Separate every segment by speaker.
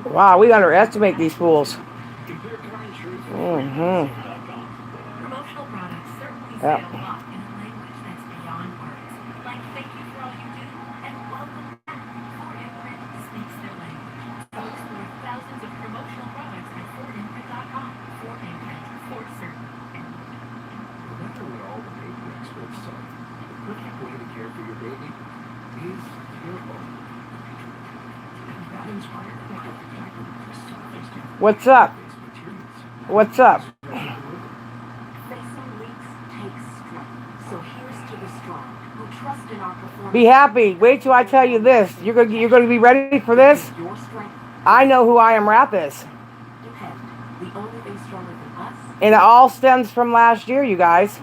Speaker 1: Wow, we underestimate these fools. Mm-hmm.
Speaker 2: Promotional products certainly say
Speaker 1: Yep.
Speaker 2: a lot in a language that's beyond words. Like thank you for all you do and welcome back. Ford Imprint speaks their language. So explore thousands of promotional products at FordImprint.com. Ford Imprint, for certain.
Speaker 3: Remember what all the baby experts say. The perfect way to care for your baby is your own. And that inspired me to protect the softest
Speaker 1: What's up?
Speaker 3: materials.
Speaker 1: What's up?
Speaker 2: Facing leaks takes strength. So here's to the strong who trust in our performance.
Speaker 1: Be happy. Wait till I tell you this. You're gonna be ready for this.
Speaker 2: Your strength.
Speaker 1: I know who I Am Wrath is.
Speaker 2: Depend. The only thing stronger than us.
Speaker 1: And it all stems from last year, you guys.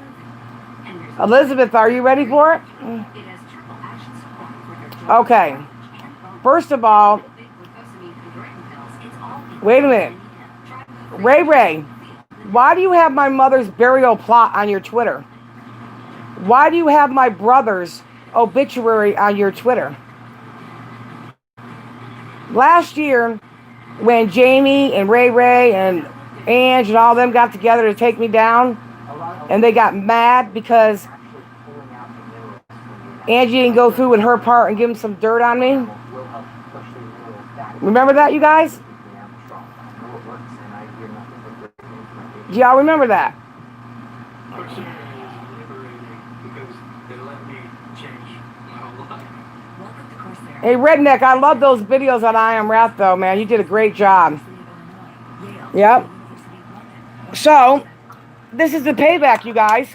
Speaker 2: And there's
Speaker 1: Elizabeth, are you ready for it?
Speaker 2: it has triple action support for your
Speaker 1: Okay.
Speaker 2: joints.
Speaker 1: First of all,
Speaker 2: Big glucosamine chondroitin pills. It's all
Speaker 1: wait a minute. Ray Ray, why do you have my mother's burial plot on your Twitter? Why do you have my brother's obituary on your Twitter? Last year, when Jamie and Ray Ray and Ange and all them got together to take me down, and they got mad because Angie didn't go through with her part and give them some dirt on me. Remember that, you guys? Do y'all remember that?
Speaker 3: Because it let me change my whole life.
Speaker 2: Welcome to Coursera.
Speaker 1: Hey, Redneck, I love those videos on I Am Wrath, though, man. You did a great job.
Speaker 2: Yale.
Speaker 1: Yep.
Speaker 2: University of London.
Speaker 1: So, this is the payback, you guys.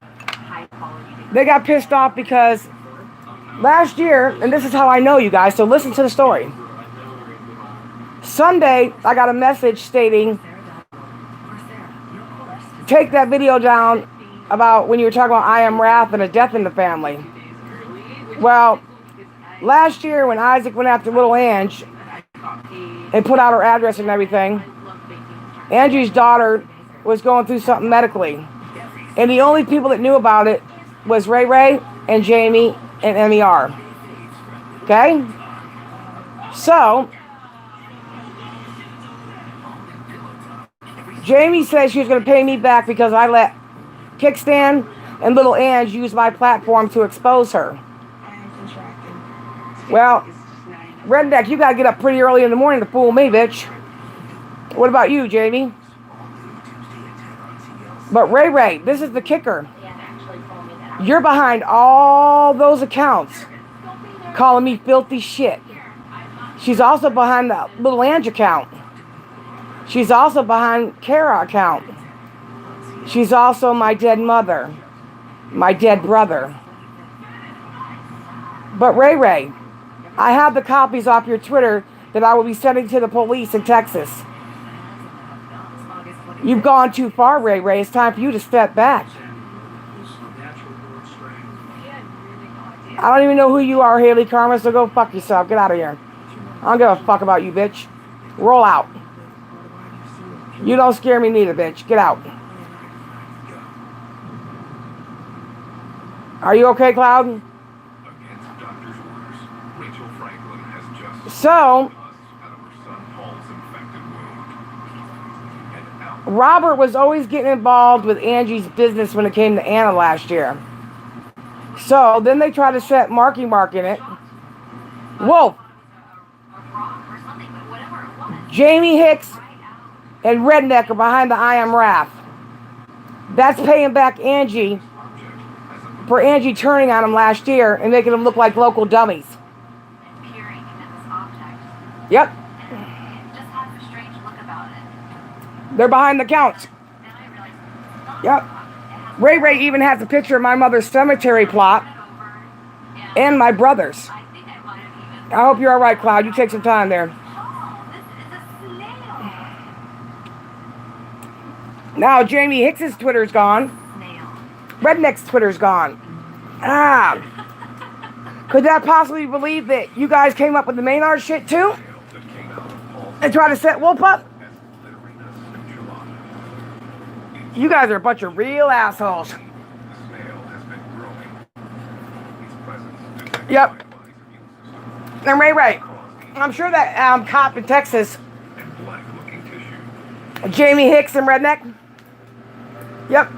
Speaker 2: High quality degrees.
Speaker 1: They got pissed off because last year, and this is how I know, you guys, so listen to the story. Sunday, I got a message stating,
Speaker 2: Coursera, your course.
Speaker 1: take that video down about when you were talking about I Am Wrath and a death in the family. Well, last year when Isaac went after little Ange and put out her address and everything, Angie's daughter was going through something medically. And the only people that knew about it was Ray Ray and Jamie and MER. Okay? So, Jamie said she was going to pay me back because I let Kickstand and little Ange use my platform to expose her. Well, Redneck, you got to get up pretty early in the morning to fool me, bitch. What about you, Jamie? But Ray Ray, this is the kicker. You're behind all those accounts calling me filthy shit. She's also behind the little Ange account. She's also behind Kara account. She's also my dead mother, my dead brother. But Ray Ray, I have the copies off your Twitter that I will be sending to the police in Texas. You've gone too far, Ray Ray. It's time for you to step back. I don't even know who you are, Haley Karma, so go fuck yourself. Get out of here. I don't give a fuck about you, bitch. Roll out. You don't scare me neither, bitch. Get out. Are you okay, Cloud?
Speaker 3: Against doctor's orders, Rachel Franklin has just
Speaker 1: So,
Speaker 3: out of her son Paul's infected wound. And out.
Speaker 1: Robert was always getting involved with Angie's business when it came to Anna last year. So, then they tried to set Marky Mark in it. Wolf, Jamie Hicks, and Redneck are behind the I Am Wrath. That's paying back Angie for Angie turning on him last year and making them look like local dummies. Yep. They're behind the counts. Yep. Ray Ray even has a picture of my mother's cemetery plot and my brother's. I hope you're all right, Cloud. You take some time there. Now Jamie Hicks's Twitter's gone. Redneck's Twitter's gone. Ah. Could that possibly believe that you guys came up with the Maynard shit too? And tried to set Wolf up? You guys are a bunch of real assholes. Yep. And Ray. I'm sure that cop in Texas,
Speaker 3: and black-looking tissue.
Speaker 1: Jamie Hicks and Redneck. Yep.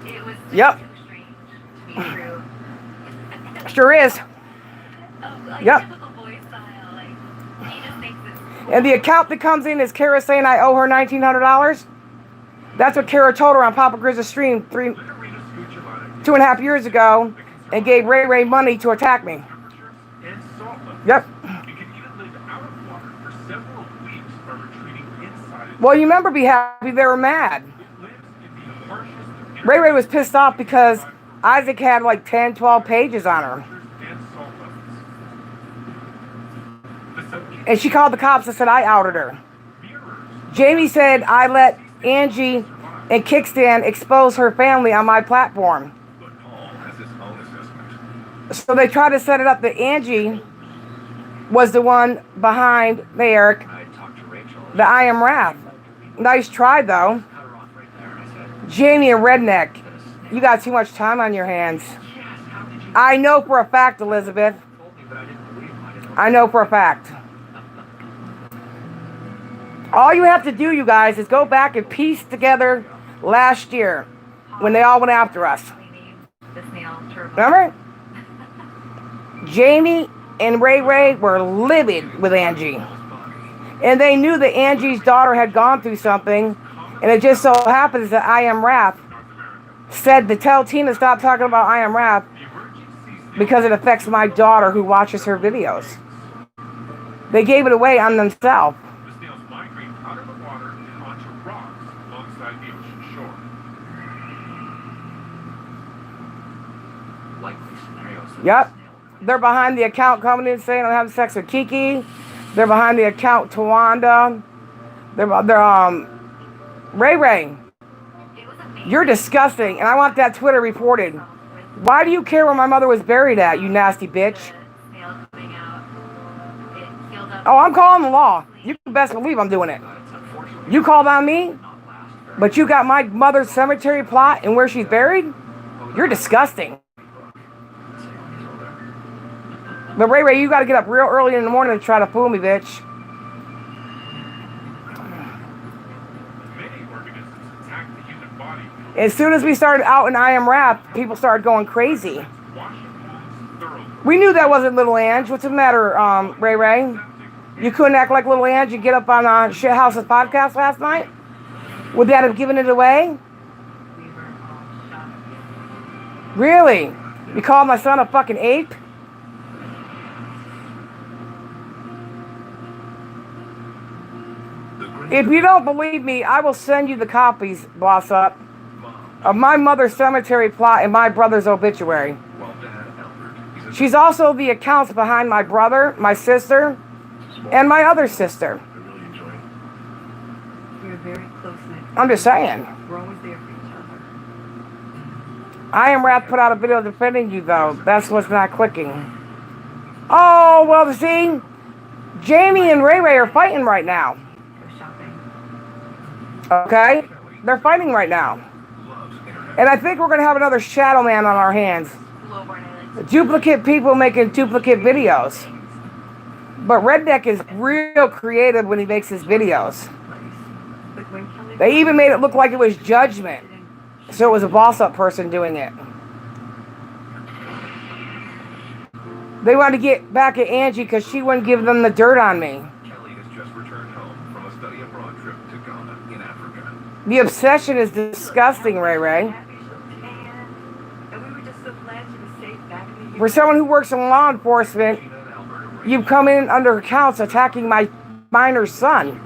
Speaker 2: It was
Speaker 1: Yep.
Speaker 2: too strange to be true.
Speaker 1: Sure is.
Speaker 2: Like
Speaker 1: Yep.
Speaker 2: typical boy style. Like he just thinks it's
Speaker 1: And the account that comes in is Kara saying I owe her $1,900. That's what Kara told her on Papa Grizz's stream 2.5 years ago, and gave Ray money to attack me.
Speaker 3: And salt levels.
Speaker 1: Yep.
Speaker 3: You can even live out of water for several weeks by retreating inside.
Speaker 1: Well, you remember Be Happy, they were mad.
Speaker 3: It lives in the harshest of
Speaker 1: Ray was pissed off because Isaac had like 10, 12 pages on her.
Speaker 3: and salt levels. The subject
Speaker 1: And she called the cops and said I outed her.
Speaker 3: mirrors
Speaker 1: Jamie said I let Angie and Kickstand expose her family on my platform.
Speaker 3: but Paul has his own assessment.
Speaker 1: So they tried to set it up that Angie was the one behind, hey Eric,
Speaker 3: I talked to Rachel.
Speaker 1: the I Am Wrath. Nice try though.
Speaker 3: Cut her off right there. I said,
Speaker 1: Jamie and Redneck, you got too much time on your hands.
Speaker 3: yes, how did you
Speaker 1: I know for a fact, Elizabeth.
Speaker 3: told me, but I didn't believe him. I didn't
Speaker 1: I know for a fact. All you have to do, you guys, is go back and piece together last year when they all went after us.
Speaker 2: cleaning the snail turbo.
Speaker 1: Remember? Jamie and Ray were livid with Angie. And they knew that Angie's daughter had gone through something. And it just so happens that I Am Wrath said to tell Tina stop talking about I Am Wrath because it affects my daughter who watches her videos. They gave it away on themselves.
Speaker 3: The snails migrate out of the water and onto rocks alongside the ocean shore. Likely scenarios.
Speaker 1: Yep. They're behind the account coming in saying I'm having sex with Kiki. They're behind the account Tawanda. They're Ray.
Speaker 2: It was amazing.
Speaker 1: You're disgusting, and I want that Twitter reported. Why do you care where my mother was buried at, you nasty bitch?
Speaker 2: The snail coming out. It healed up.
Speaker 1: Oh, I'm calling the law. You can best believe I'm doing it. You called on me, but you got my mother's cemetery plot and where she's buried? You're disgusting. But Ray, you got to get up real early in the morning to try to fool me, bitch.
Speaker 3: Many organisms attack the human body.
Speaker 1: As soon as we started out in I Am Wrath, people started going crazy.
Speaker 3: Washing wounds thoroughly.
Speaker 1: We knew that wasn't Little Ange. What's the matter, Ray? You couldn't act like Little Ange and get up on Shit House's podcast last night? Would that have given it away?
Speaker 2: We were all shocked.
Speaker 1: Really? You called my son a fucking ape? If you don't believe me, I will send you the copies, Boss Up, of my mother's cemetery plot and my brother's obituary.
Speaker 3: Well, Dad, Albert, he's a
Speaker 1: She's also the accounts behind my brother, my sister, and my other sister.
Speaker 3: I really enjoy it.
Speaker 4: We were very close knit.
Speaker 1: I'm just saying.
Speaker 4: We're always there for each other.
Speaker 1: I Am Wrath put out a video defending you, though. That's what's not clicking. Oh, well, see, Jamie and Ray are fighting right now.
Speaker 4: Go shopping.
Speaker 1: Okay? They're fighting right now.
Speaker 3: Loves internet.
Speaker 1: And I think we're going to have another Shadow Man on our hands.
Speaker 2: Lowborn Island.
Speaker 1: Duplicate people making duplicate videos. But Redneck is real creative when he makes his videos.
Speaker 4: But when Kelly
Speaker 1: They even made it look like it was Judgment. So it was a Boss Up person doing it. They wanted to get back at Angie because she wouldn't give them the dirt on me.
Speaker 3: Kelly has just returned home from a study abroad trip to Ghana in Africa.
Speaker 1: The obsession is disgusting, Ray.
Speaker 4: and we were just so glad she was safe back in the
Speaker 1: For someone who works in law enforcement,
Speaker 3: Tina and Albert are
Speaker 1: you've come in under accounts attacking my minor son.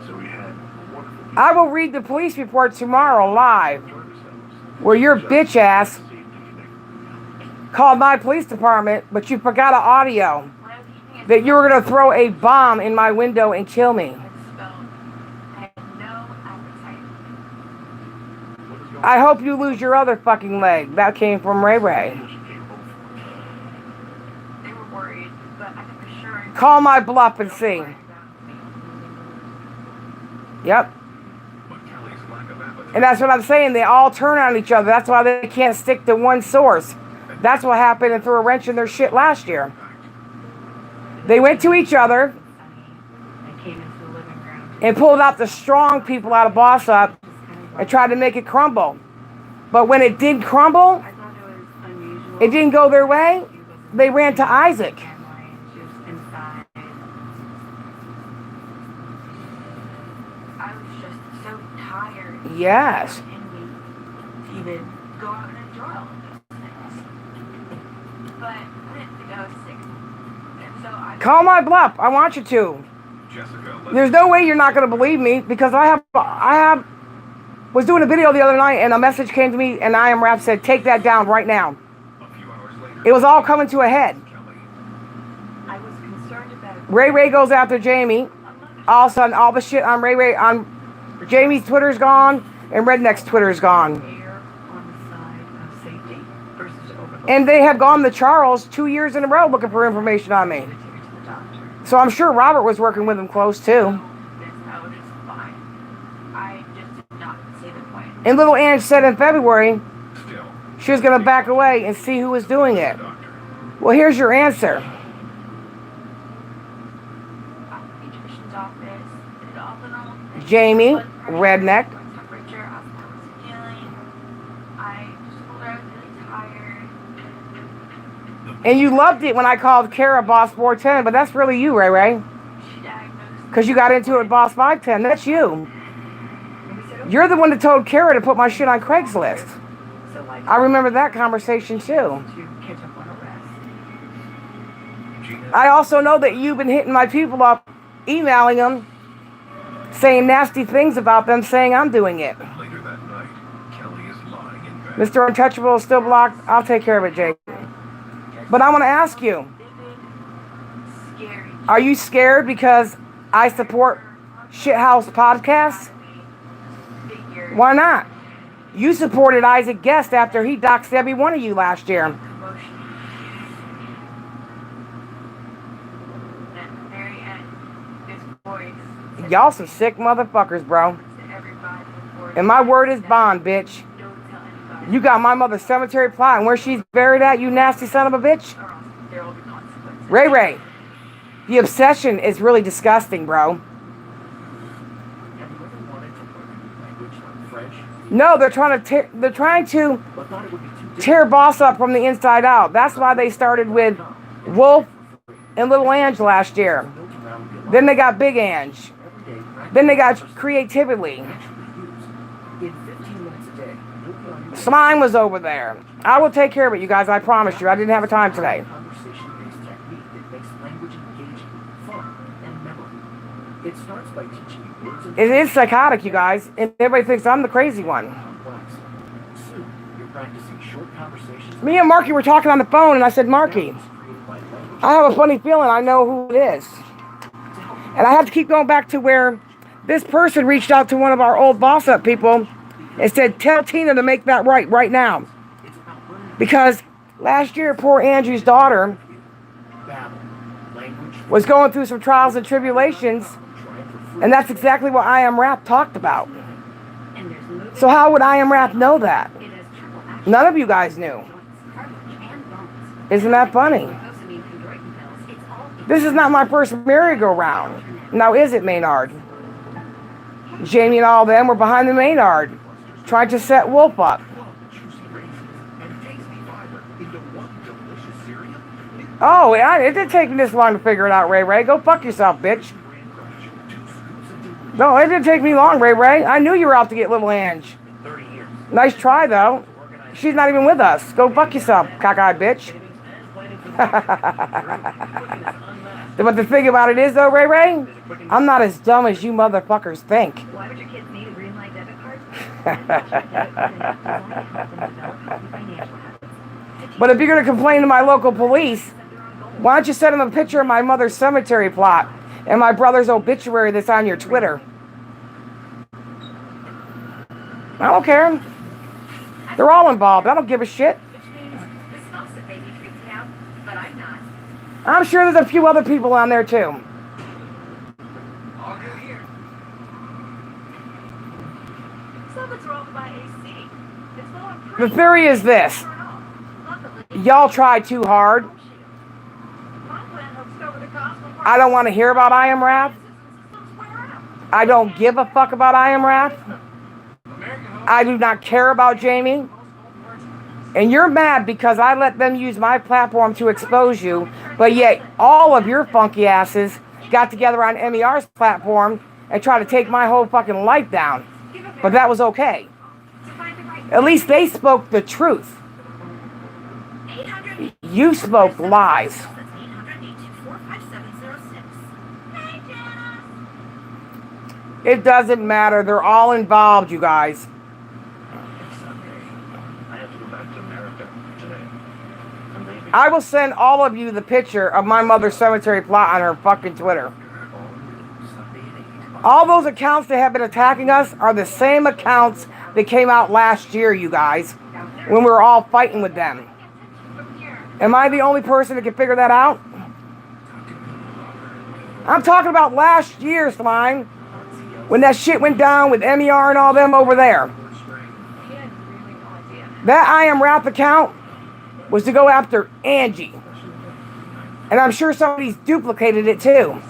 Speaker 3: So we had a wonderful
Speaker 1: I will read the police report tomorrow live, where your bitch ass called my police department, but you forgot an audio
Speaker 2: When I was eating it,
Speaker 1: that you were going to throw a bomb in my window and kill me.
Speaker 2: I had no appetite.
Speaker 1: I hope you lose your other fucking leg. That came from Ray.
Speaker 2: They were worried, but I can assure you.
Speaker 1: Call my bluff and see. Yep.
Speaker 3: But Kelly's lack of appetite
Speaker 1: And that's what I'm saying. They all turn on each other. That's why they can't stick to one source. That's what happened and threw a wrench in their shit last year. They went to each other
Speaker 2: I came into the living room.
Speaker 1: and pulled out the strong people out of Boss Up and tried to make it crumble. But when it did crumble,
Speaker 2: I thought it was unusual.
Speaker 1: it didn't go their way, they ran to Isaac.
Speaker 2: Just inside. I was just so tired.
Speaker 1: Yes.
Speaker 2: And we even go out and enjoy all of those things. But I didn't think I was sick. And so I
Speaker 1: Call my bluff. I want you to.
Speaker 3: Jessica,
Speaker 1: There's no way you're not going to believe me because I was doing a video the other night and a message came to me and I Am Rap said, take that down right now.
Speaker 3: a few hours later,
Speaker 1: It was all coming to a head.
Speaker 3: Kelly,
Speaker 2: I was concerned about
Speaker 1: Ray Ray goes after Jamie. All of a sudden, all the shit on Ray Ray, on Jamie's Twitter's gone and Redneck's Twitter's gone.
Speaker 2: err on the side of safety versus overload.
Speaker 1: And they have gone to Charles 2 years in a row looking for information on me.
Speaker 2: To the doctor.
Speaker 1: So I'm sure Robert was working with him close too.
Speaker 2: That's how it is fine. I just did not see the point.
Speaker 1: And little Ange said in February
Speaker 3: still,
Speaker 1: she was going to back away and see who was doing it.
Speaker 3: doctor.
Speaker 1: Well, here's your answer.
Speaker 2: Pediatrician's office, did all the normal things.
Speaker 1: Jamie,
Speaker 2: Blood pressure,
Speaker 1: Redneck.
Speaker 2: temperature, asked how I was feeling. I just told her I was really tired.
Speaker 1: And you loved it when I called Kara Boss 410, but that's really you, Ray Ray.
Speaker 2: She diagnosed
Speaker 1: Because you got into it with Boss 510. That's you.
Speaker 2: me. We said, okay.
Speaker 1: You're the one that told Kara to put my shit on Craigslist.
Speaker 2: So why
Speaker 1: I remember that conversation too.
Speaker 2: to catch up on a rest?
Speaker 3: Gina,
Speaker 1: I also know that you've been hitting my people up, emailing them, saying nasty things about them, saying I'm doing it.
Speaker 3: later that night, Kelly is lying in bed.
Speaker 1: Mr. Untouchable is still blocked. I'll take care of it, Jake. But I want to ask you,
Speaker 2: Vivid, scary.
Speaker 1: are you scared because I support Shithouse Podcasts?
Speaker 2: Figure.
Speaker 1: Why not? You supported Isaac Guest after he doxed every one of you last year.
Speaker 2: Commotion. And at the very end, this voice said
Speaker 1: Y'all some sick motherfuckers, bro.
Speaker 2: to everybody before
Speaker 1: And my word is bond, bitch.
Speaker 2: don't tell anybody.
Speaker 1: You got my mother's cemetery plot and where she's buried at, you nasty son of a bitch.
Speaker 2: Or else there will be consequences.
Speaker 1: Ray Ray, the obsession is really disgusting, bro.
Speaker 3: Have you ever wanted to learn language like French,
Speaker 1: No, they're trying to
Speaker 3: but thought it would be too difficult?
Speaker 1: tear Boss Up from the inside out. That's why they started with Wolf and Little Ange last year.
Speaker 3: Built around real
Speaker 1: Then they got Big Ange.
Speaker 3: everyday practice
Speaker 1: Then they got Creatively.
Speaker 3: actually use. In 15 minutes a day, you'll be on your
Speaker 1: Slime was over there. I will take care of it, you guys. I promise you. I didn't have a time today.
Speaker 3: conversation-based technique that makes language engaging, fun, and memorable. It starts by teaching you words and
Speaker 1: It is psychotic, you guys. And everybody thinks I'm the crazy one.
Speaker 3: complex. Soon, you're practicing short conversations.
Speaker 1: Me and Marky were talking on the phone, and I said, Marky,
Speaker 3: Created by language
Speaker 1: I have a funny feeling I know who it is. And I have to keep going back to where this person reached out to one of our old Boss Up people and said, tell Tina to make that right now.
Speaker 3: It's about learning
Speaker 1: Because last year, poor Andrew's daughter
Speaker 3: babble, language,
Speaker 1: was going through some trials and tribulations,
Speaker 3: trying for free.
Speaker 1: and that's exactly what I Am Rap talked about.
Speaker 2: And there's movement.
Speaker 1: So how would I Am Rap know that?
Speaker 2: It has triple action.
Speaker 1: None of you guys knew.
Speaker 2: Joints, cartilage, and bones.
Speaker 1: Isn't that funny?
Speaker 2: Glucosamine chondroitin pills. It's all
Speaker 1: This is not my first merry-go-round. Now is it, Maynard? Jamie and all them were behind the Maynard, trying to set Wolf up.
Speaker 3: Juicy raisins and tasty fiber into one delicious cereal.
Speaker 1: Oh, yeah, it didn't take me this long to figure it out, Ray Ray. Go fuck yourself, bitch.
Speaker 3: Bran crunch, 2 scoops of delicious
Speaker 1: No, it didn't take me long, Ray Ray. I knew you were out to get little Ange.
Speaker 3: in 30 years.
Speaker 1: Nice try, though. She's not even with us. Go fuck yourself, cockeyed bitch. But the thing about it is, though, Ray Ray, I'm not as dumb as you motherfuckers think.
Speaker 2: Why would your kids need a green light debit card?
Speaker 1: But if you're going to complain to my local police, why don't you send them a picture of my mother's cemetery plot and my brother's obituary that's on your Twitter? I don't care. They're all involved. I don't give a shit.
Speaker 2: Which means this smells that baby freaks me out, but I'm not.
Speaker 1: I'm sure there's a few other people on there, too.
Speaker 3: All good here.
Speaker 2: Something's wrong with my AC. It's low on
Speaker 1: The
Speaker 2: pressure.
Speaker 1: theory is this.
Speaker 2: Luckily,
Speaker 1: Y'all try too hard. I don't want to hear about I Am Wrath. I don't give a fuck about I Am Wrath. I do not care about Jamie. And you're mad because I let them use my platform to expose you, but yet all of your funky asses got together on MER's platform and tried to take my whole fucking life down. But that was okay. At least they spoke the truth. You spoke lies. It doesn't matter. They're all involved, you guys. I will send all of you the picture of my mother's cemetery plot on her fucking Twitter. All those accounts that have been attacking us are the same accounts that came out last year, you guys, when we were all fighting with them. Am I the only person that can figure that out? I'm talking about last year, Slime, when that shit went down with MER and all them over there. That I Am Wrath account was to go after Angie. And I'm sure somebody's duplicated it too.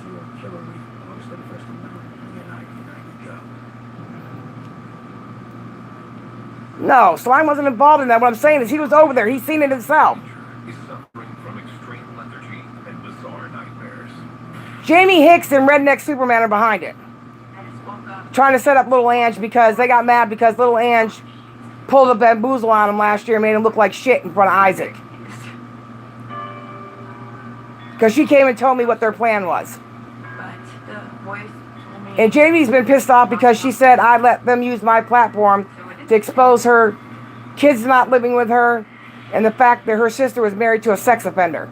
Speaker 1: No, Slime wasn't involved in that. What I'm saying is he was over there. He's seen it himself.
Speaker 3: He's suffering from extreme lethargy and bizarre nightmares.
Speaker 1: Jamie Hicks and Redneck Superman are behind it. Trying to set up Little Ange because they got mad because Little Ange pulled a bamboozle on him last year and made him look like shit in front of Isaac. Because she came and told me what their plan was. And Jamie's been pissed off because she said I let them use my platform to expose her kids not living with her and the fact that her sister was married to a sex offender.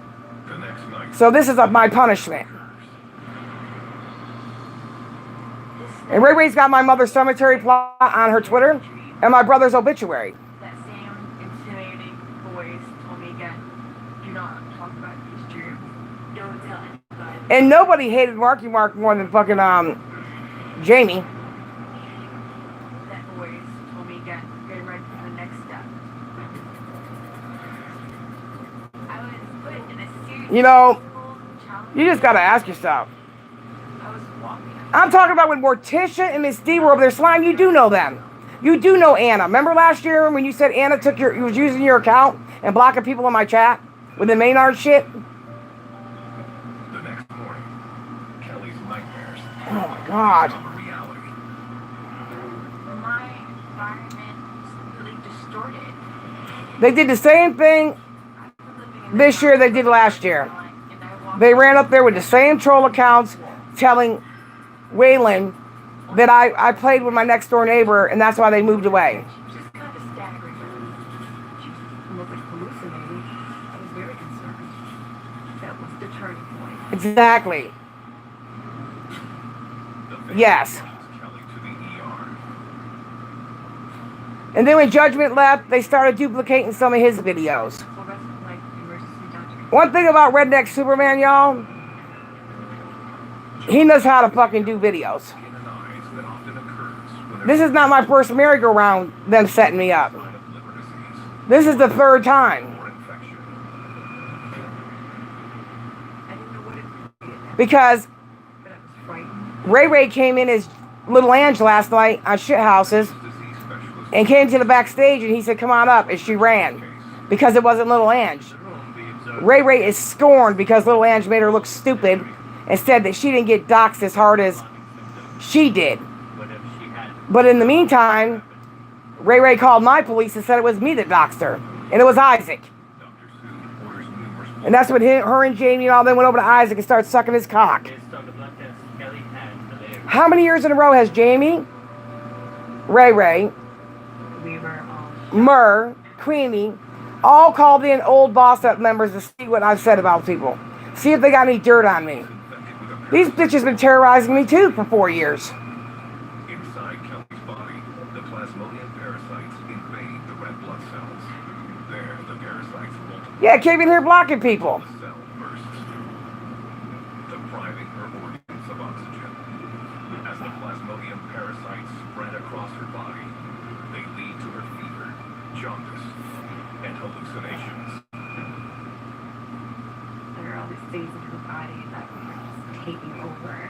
Speaker 1: So this is my punishment. And Ray Ray's got my mother's cemetery plot on her Twitter and my brother's obituary.
Speaker 4: That same intimidating voice told me again, do not talk about these dreams. Don't tell anybody.
Speaker 1: And nobody hated Marky Mark more than fucking Jamie.
Speaker 4: That voice told me again, get ready for the next step. I was put in a serious
Speaker 1: You know,
Speaker 4: challenge.
Speaker 1: you just gotta ask yourself.
Speaker 4: I was walking.
Speaker 1: I'm talking about when Morticia and Miss D were over there. Slime, you do know them. You do know Anna. Remember last year when you said Anna was using your account and blocking people in my chat with the Maynard shit?
Speaker 3: The next morning, Kelly's nightmares.
Speaker 1: Oh my God.
Speaker 3: Become a reality.
Speaker 4: My environment was really distorted.
Speaker 1: They did the same thing
Speaker 4: I was living in
Speaker 1: this year they did last year.
Speaker 4: and I walked
Speaker 1: They ran up there with the same troll accounts telling Waylon that I played with my next door neighbor and that's why they moved away.
Speaker 4: just kind of staggering. She looked like hallucinating. I was very concerned. That was the turning point.
Speaker 1: Exactly.
Speaker 3: The family
Speaker 1: Yes.
Speaker 3: takes Kelly to the ER.
Speaker 1: And then when Judgment left, they started duplicating some of his videos.
Speaker 4: So that's like emergency doctor.
Speaker 1: One thing about Redneck Superman, y'all, he knows how to fucking do videos.
Speaker 3: Skin and eyes that often occurs when
Speaker 1: This is not my first merry-go-round, them setting me up.
Speaker 3: sign of liver disease
Speaker 1: This is the third time.
Speaker 3: or infection.
Speaker 4: I didn't know what it was,
Speaker 1: Because
Speaker 4: but I was frightened.
Speaker 1: Ray Ray came in as Little Ange last night on Shit Houses
Speaker 3: Disease specialist
Speaker 1: and came to the backstage and he said, come on up, and she ran. Because it wasn't Little Ange. Ray Ray is scorned because Little Ange made her look stupid and said that she didn't get doxxed as hard as she did. But in the meantime, Ray Ray called my police and said it was me that doxed her. And it was Isaac.
Speaker 3: Dr. Sue orders numerous
Speaker 1: And that's when her and Jamie and all them went over to Isaac and started sucking his cock. How many years in a row has Jamie, Ray Ray,
Speaker 4: We were
Speaker 1: Murr, Queenie, all called in old boss up members to see what I've said about people? See if they got any dirt on me.
Speaker 3: infected with a
Speaker 1: These bitches been terrorizing me too for 4 years.
Speaker 3: Inside Kelly's body, the plasmodium parasites invade the red blood cells. There, the parasites multiply.
Speaker 1: Yeah, came in here blocking people.
Speaker 3: The cell bursts, depriving her organs of oxygen. As the plasmodium parasites spread across her body, they lead to her fever, jaundice, and hallucinations.
Speaker 4: body that was just taking over.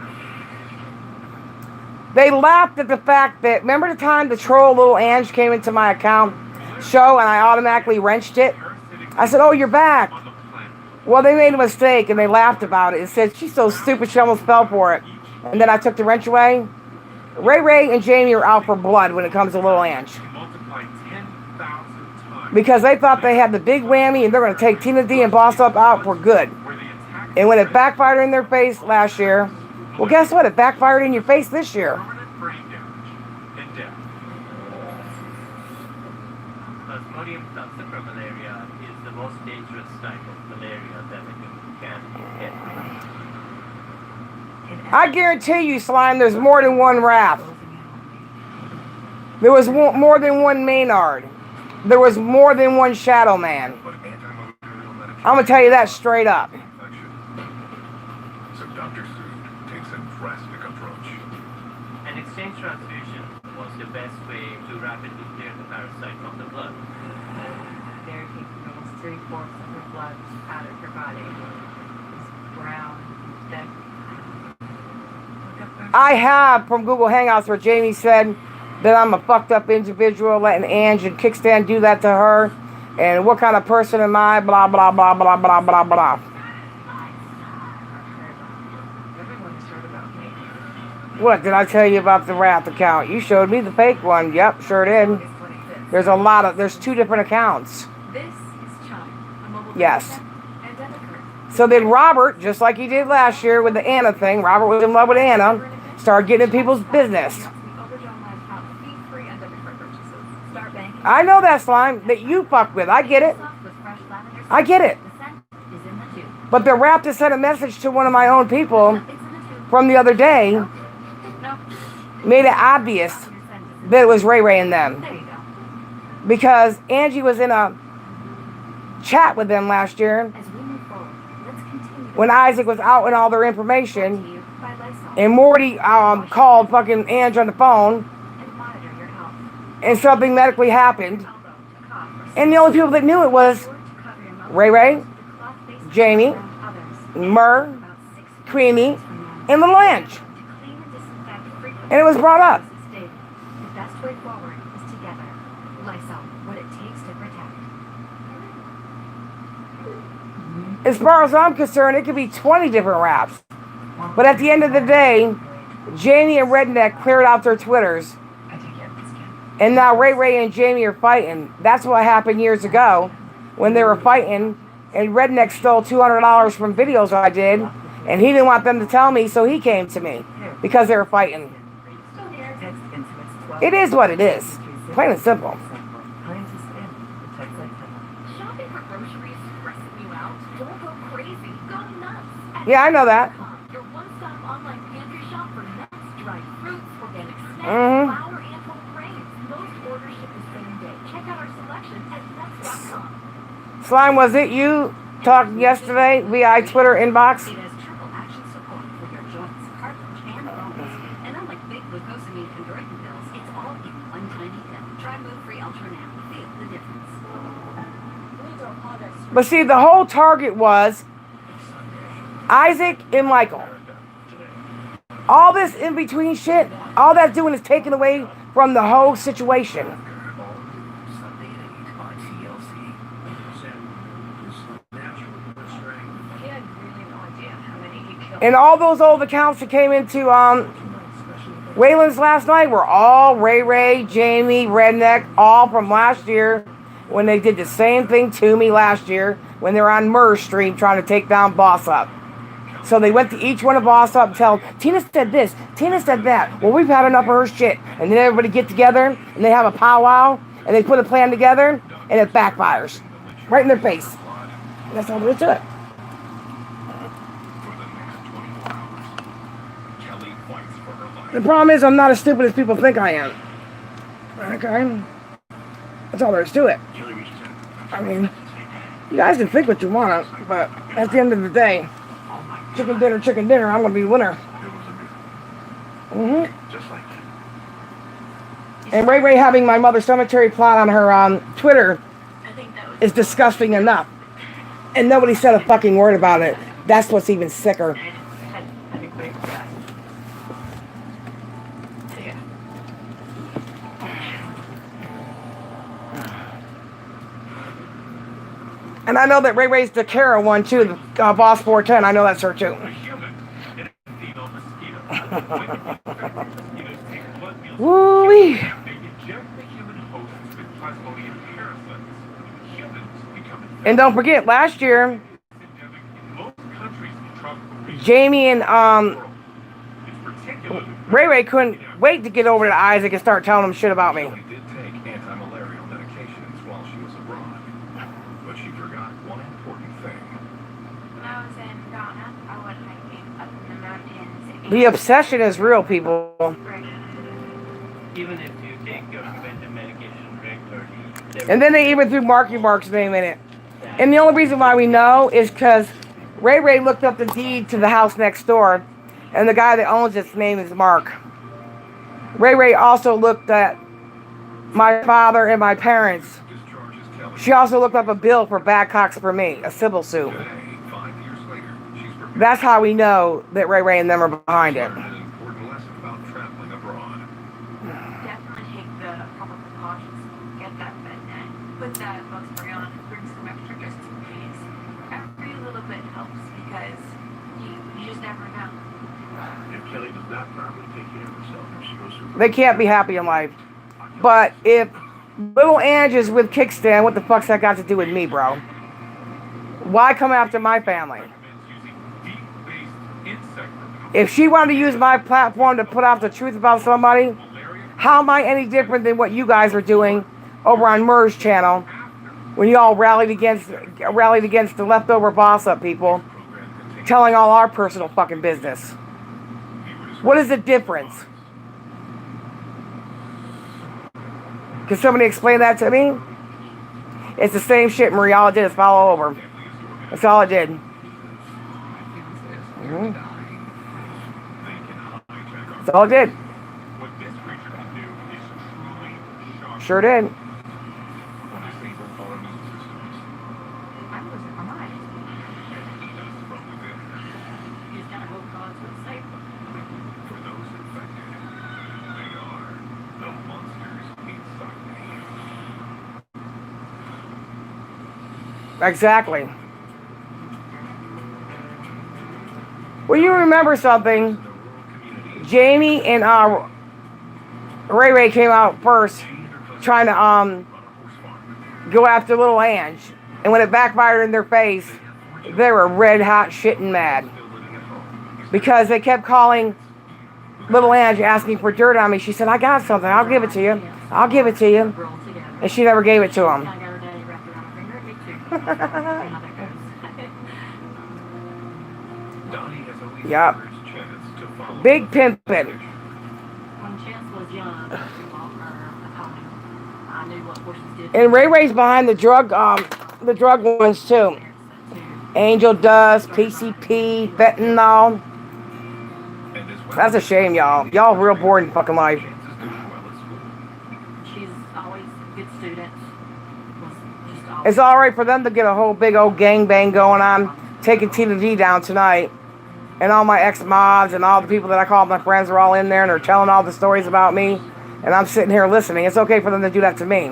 Speaker 1: They laughed at the fact that, remember the time the troll little Ange came into my account show and I automatically wrenched it? I said, oh, you're back. Well, they made a mistake and they laughed about it. It said, she's so stupid she almost fell for it. And then I took the wrench away. Ray Ray and Jamie are out for blood when it comes to little Ange. Because they thought they had the big whammy and they're going to take Tina D and Boss Up out for good. And when it backfired in their face last year, well, guess what? It backfired in your face this year.
Speaker 5: Plasmodium falciparum malaria is the most dangerous type of malaria that a human can get.
Speaker 1: I guarantee you, Slime, there's more than one Wrath. There was more than one Maynard. There was more than one Shadow Man. I'm going to tell you that straight up.
Speaker 3: So Dr. Sood takes a drastic approach.
Speaker 5: An exchange transfusion was the best way to rapidly clear the parasite from the blood.
Speaker 4: They're taking almost 3/4 of her blood out of her body. It's brown, thick.
Speaker 1: I have from Google Hangouts where Jamie said that I'm a fucked up individual letting Ange and Kickstand do that to her. And what kind of person am I? Blah, blah, blah, blah, blah, blah, blah.
Speaker 4: Everyone has heard about me.
Speaker 1: What, did I tell you about the Wrath account? You showed me the fake one. Yep, sure did.
Speaker 4: August 25th.
Speaker 1: There's 2 different accounts.
Speaker 2: This is Chime, a mobile
Speaker 1: Yes.
Speaker 2: data and Democrat.
Speaker 1: So then Robert, just like he did last year with the Anna thing, Robert was in love with Anna, started getting in people's business.
Speaker 2: The Overdone Live account, fee-free and Democrat purchases. Start banking.
Speaker 1: I know that Slime that you fuck with. I get it.
Speaker 2: With fresh lavender
Speaker 1: I get it.
Speaker 2: The scent is in the tube.
Speaker 1: But the Wrath to send a message to one of my own people
Speaker 2: It's in the tube.
Speaker 1: from the other day
Speaker 2: No.
Speaker 1: made it obvious
Speaker 2: Your scent is in
Speaker 1: that it was Ray Ray and them.
Speaker 2: There you go.
Speaker 1: Because Angie was in a chat with them last year
Speaker 2: As we move forward, let's continue.
Speaker 1: when Isaac was out and all their
Speaker 2: To
Speaker 1: information.
Speaker 2: you by Lysol.
Speaker 1: And Morty called fucking Ange on the phone
Speaker 2: And monitor your health.
Speaker 1: and something medically happened.
Speaker 2: Elbow to cough or
Speaker 1: And the only people that knew it was
Speaker 2: sore to cover your mouth.
Speaker 1: Ray Ray,
Speaker 2: The cloth-based
Speaker 1: Jamie,
Speaker 2: around others.
Speaker 1: Myrrh,
Speaker 2: About 6
Speaker 1: Creamy,
Speaker 2: from now.
Speaker 1: and Little Ange.
Speaker 2: To clean and disinfect frequently.
Speaker 1: And it was brought up.
Speaker 2: The best way forward is together. Lysol, what it takes to protect.
Speaker 1: As far as I'm concerned, it could be 20 different raps. But at the end of the day, Jamie and Redneck cleared out their Twitters.
Speaker 4: I take care of this kid.
Speaker 1: And now Ray Ray and Jamie are fighting. That's what happened years ago when they were fighting. And Redneck stole $200 from videos I did. And he didn't want them to tell me, so he came to me. Because they were fighting.
Speaker 4: Text Intimates 12.
Speaker 1: It is what it is. Plain and simple.
Speaker 4: Claims to spin. Text like that.
Speaker 2: Shopping for groceries stressing you out? Don't go crazy. Go nuts. At
Speaker 1: Yeah, I know that.
Speaker 2: Your one-stop online pantry shop for nuts, dried fruits, organic snacks,
Speaker 1: Mhm.
Speaker 2: flour, and whole grains. Most orders ship the same day. Check out our selection at nuts.com.
Speaker 1: Slime, was it you talked yesterday via Twitter inbox?
Speaker 2: It has triple action support for your joints, cartilage, and bones. And unlike big glucosamine chondroitin pills, it's all in one tiny pill. Try Move Free Ultra now. Feel the difference.
Speaker 1: But see, the whole target was Isaac and Michael. All this in between shit, all that's doing is taking away from the whole situation.
Speaker 3: Sunday at 8 on TLC.
Speaker 4: He had really no idea how many he killed.
Speaker 1: And all those old accounts that came into Wayland's last night were all Ray Ray, Jamie, Redneck, all from last year when they did the same thing to me last year when they were on Murr's stream trying to take down Boss Up. So they went to each one of Boss Up and tell, Tina said this, Tina said that. Well, we've had enough of her shit. And then everybody get together and they have a powwow and they put a plan together and it backfires. Right in their face. And that's all there is to it.
Speaker 3: For the next 24 hours, Kelly fights for her life.
Speaker 1: The problem is I'm not as stupid as people think I am. Okay? That's all there is to it.
Speaker 3: Kelly reaches out.
Speaker 1: I mean, you guys can think what you want, but at the end of the day, chicken dinner, I'm gonna be the winner.
Speaker 3: It was a miracle.
Speaker 1: Hmm.
Speaker 3: Just like that.
Speaker 1: And Ray Ray having my mother's cemetery plot on her Twitter
Speaker 2: I think that was
Speaker 1: is disgusting enough. And nobody said a fucking word about it. That's what's even sicker.
Speaker 4: I had a quick breath. Yeah.
Speaker 1: And I know that Ray Ray's the Kara one too, the Boss 410. I know that's her too.
Speaker 5: A human and a female mosquito. Mosquitoes take blood meals.
Speaker 1: Woo-wee.
Speaker 3: They inject the human hosts with plasmodium parasites. Humans become infected.
Speaker 1: And don't forget, last year,
Speaker 3: Endemic in most countries in tropical regions
Speaker 1: Jamie and
Speaker 3: of the world. It's particularly
Speaker 1: Ray Ray couldn't wait to get over to Isaac and start telling him shit about me.
Speaker 3: She did take anti-malarial medications while she was abroad, but she forgot one important thing.
Speaker 2: When I was in Ghana, I went hiking up in the mountains.
Speaker 1: The obsession is real, people.
Speaker 5: Even if you take your preventive medication regularly,
Speaker 1: And then they even threw Marky Mark's name in it. And the only reason why we know is because Ray Ray looked up the deed to the house next door, and the guy that owns its name is Mark. Ray Ray also looked at my father and my parents.
Speaker 3: Discharges Kelly.
Speaker 1: She also looked up a bill for Badcocks for me, a civil suit.
Speaker 3: Today, 5 years later, she's prepared
Speaker 1: That's how we know that Ray Ray and them are behind it.
Speaker 3: to learn an important lesson about traveling abroad.
Speaker 2: Definitely take the proper precautions. Get that bed net. Put that bug spray on. Bring some extra just in case. Every little bit helps because you just never know.
Speaker 3: If Kelly does not properly take care of herself, if she goes through
Speaker 1: They can't be happy in life. But if little Ange is with Kickstand, what the fuck's that got to do with me, bro? Why come after my family?
Speaker 3: using deep-based insect repellent,
Speaker 1: If she wanted to use my platform to put out the truth about somebody,
Speaker 3: malaria
Speaker 1: how am I any different than what you guys are doing over on Murr's channel when you all rallied against the leftover boss up people,
Speaker 3: program contains
Speaker 1: telling all our personal fucking business? What is the difference? Can somebody explain that to me? It's the same shit Marie. All it did is follow over. That's all it did. Mhm. That's all it did.
Speaker 3: What this creature can do is truly shocking.
Speaker 1: Sure did.
Speaker 3: Disable our immune systems.
Speaker 4: I was amazed.
Speaker 3: Eat us from within.
Speaker 4: You just gotta hope God's safe.
Speaker 3: For those infected, they are the monsters inside me.
Speaker 1: Exactly. Well, you remember something?
Speaker 3: The rural community,
Speaker 1: Jamie and Ray Ray came out first, trying to
Speaker 3: run a horse farm.
Speaker 1: go after little Ange, and when it backfired in their face, they were red hot shitting mad
Speaker 3: Still living at home.
Speaker 1: because they kept calling little Ange asking for dirt on me. She said, "I got something. I'll give it to you. I'll give it to you,"
Speaker 4: Roll together.
Speaker 1: and she never gave it to him.
Speaker 4: I got her daddy wrapped around her finger. Me too. See how that goes.
Speaker 3: Donnie has always
Speaker 1: Yup.
Speaker 3: encouraged Chance to follow
Speaker 1: Big
Speaker 3: the
Speaker 1: pimpin'.
Speaker 3: tradition.
Speaker 4: When Chance was young, I knew what horses did.
Speaker 1: And Ray Ray's behind the drug ones too. Angel Dust, PCP, fentanyl.
Speaker 3: And as well,
Speaker 1: That's a shame, y'all. Y'all real bored in fucking life.
Speaker 3: Chance is doing well at school.
Speaker 4: She's always a good student. Was just always
Speaker 1: It's all right for them to get a whole big old gangbang going on, taking Tina D down tonight. And all my ex-mods and all the people that I call my friends are all in there and they're telling all the stories about me. And I'm sitting here listening. It's okay for them to do that to me.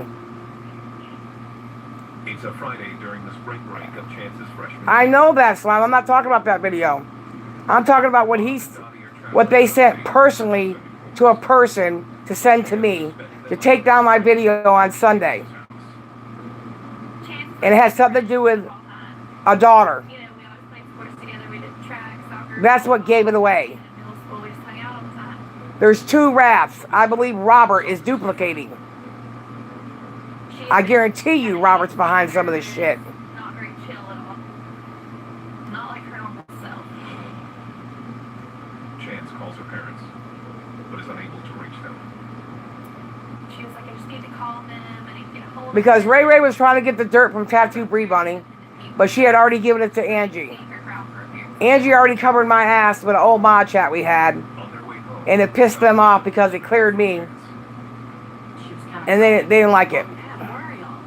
Speaker 3: It's a Friday during the spring break of Chance's freshman
Speaker 1: I know that, Slime. I'm not talking about that video. I'm talking about what they sent personally to a person to send to me to take down my video on Sunday. And it has something to do with a daughter.
Speaker 2: You know, we always played sports together. We did track, soccer.
Speaker 1: That's what gave it away.
Speaker 2: In middle school, we just hung out all the time.
Speaker 1: There's 2 raps. I believe Robert is duplicating.
Speaker 2: She's
Speaker 1: I guarantee you Robert's behind some of this shit.
Speaker 2: not very chill at all. Not like her normal self.
Speaker 3: Chance calls her parents, but is unable to reach them.
Speaker 2: She was like, I just need to call them. I need to get a hold of
Speaker 1: Because
Speaker 2: them.
Speaker 1: Ray Ray was trying to get the dirt from Tattoo Bree Bunny, but she had already given it to Angie. Angie already covered my ass with an old mod chat we had,
Speaker 3: On their way home,
Speaker 1: and it pissed them off because it cleared me,
Speaker 4: She was kind of
Speaker 1: and they didn't like it.
Speaker 4: Yeah, where are y'all?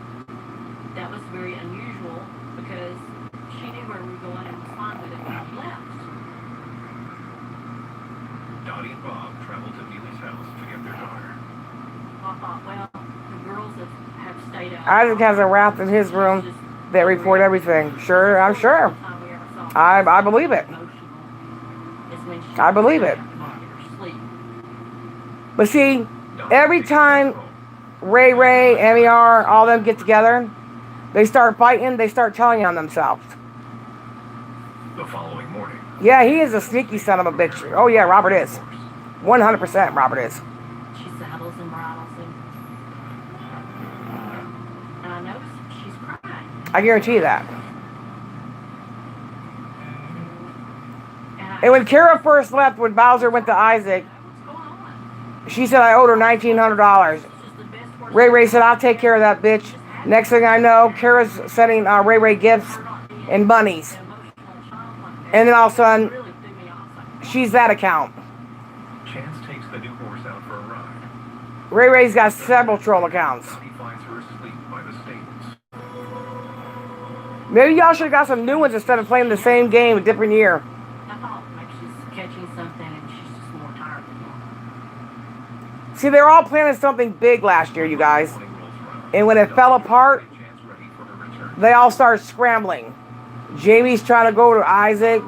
Speaker 4: That was very unusual because she knew where we were going and was fine with it.
Speaker 1: Isaac has a wrath in his room that report everything. Sure, I'm sure. I believe it. I believe it. But see, every time Ray, MER, all them get together, they start fighting, they start telling on themselves.
Speaker 3: The following morning.
Speaker 1: Yeah, he is a sneaky son of a bitch. Oh yeah, Robert is. 100% Robert is.
Speaker 2: She saddles and bridles and I notice she's crying.
Speaker 1: I guarantee you that.
Speaker 2: And
Speaker 1: And when Kara first left, when Bowser went to Isaac,
Speaker 2: what's going on?
Speaker 1: she said I owed her $1,900.
Speaker 2: It's just the best work.
Speaker 1: Ray said, I'll take care of that bitch. Next thing I know, Kara's sending Ray gifts and bunnies. And then all of a sudden,
Speaker 2: Really threw me off.
Speaker 1: she's that account.
Speaker 3: Chance takes the new horse out for a ride.
Speaker 1: Ray's got several troll accounts.
Speaker 3: He finds her asleep by the stables.
Speaker 1: Maybe y'all should have got some new ones instead of playing the same game a different year.
Speaker 2: I thought maybe she's catching something and she's just more tired than normal.
Speaker 1: See, they were all planning something big last year, you guys.
Speaker 3: Morning rolls around.
Speaker 1: And when it fell apart,
Speaker 3: Chance ready for her return.
Speaker 1: they all started scrambling. Jamie's trying to go to Isaac.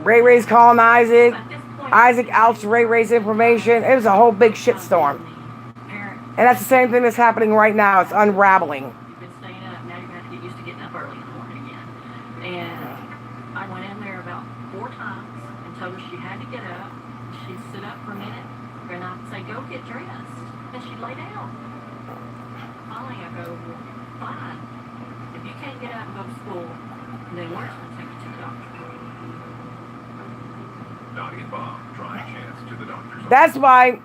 Speaker 1: Ray's calling Isaac. Isaac outs Ray's information. It was a whole big shitstorm. And that's the same thing that's happening right now. It's unraveling.
Speaker 2: You've been staying up. Now you're going to have to get used to getting up early in the morning again. And I went in there about 4 times and told her she had to get up. She'd sit up for a minute, and I'd say, go get dressed. And she'd lay down. Finally, I go, well, fine. If you can't get up and go to school, then we're just going to take you to the doctor.
Speaker 3: Dottie and Bob drive Chance to the doctor's office.
Speaker 1: That's why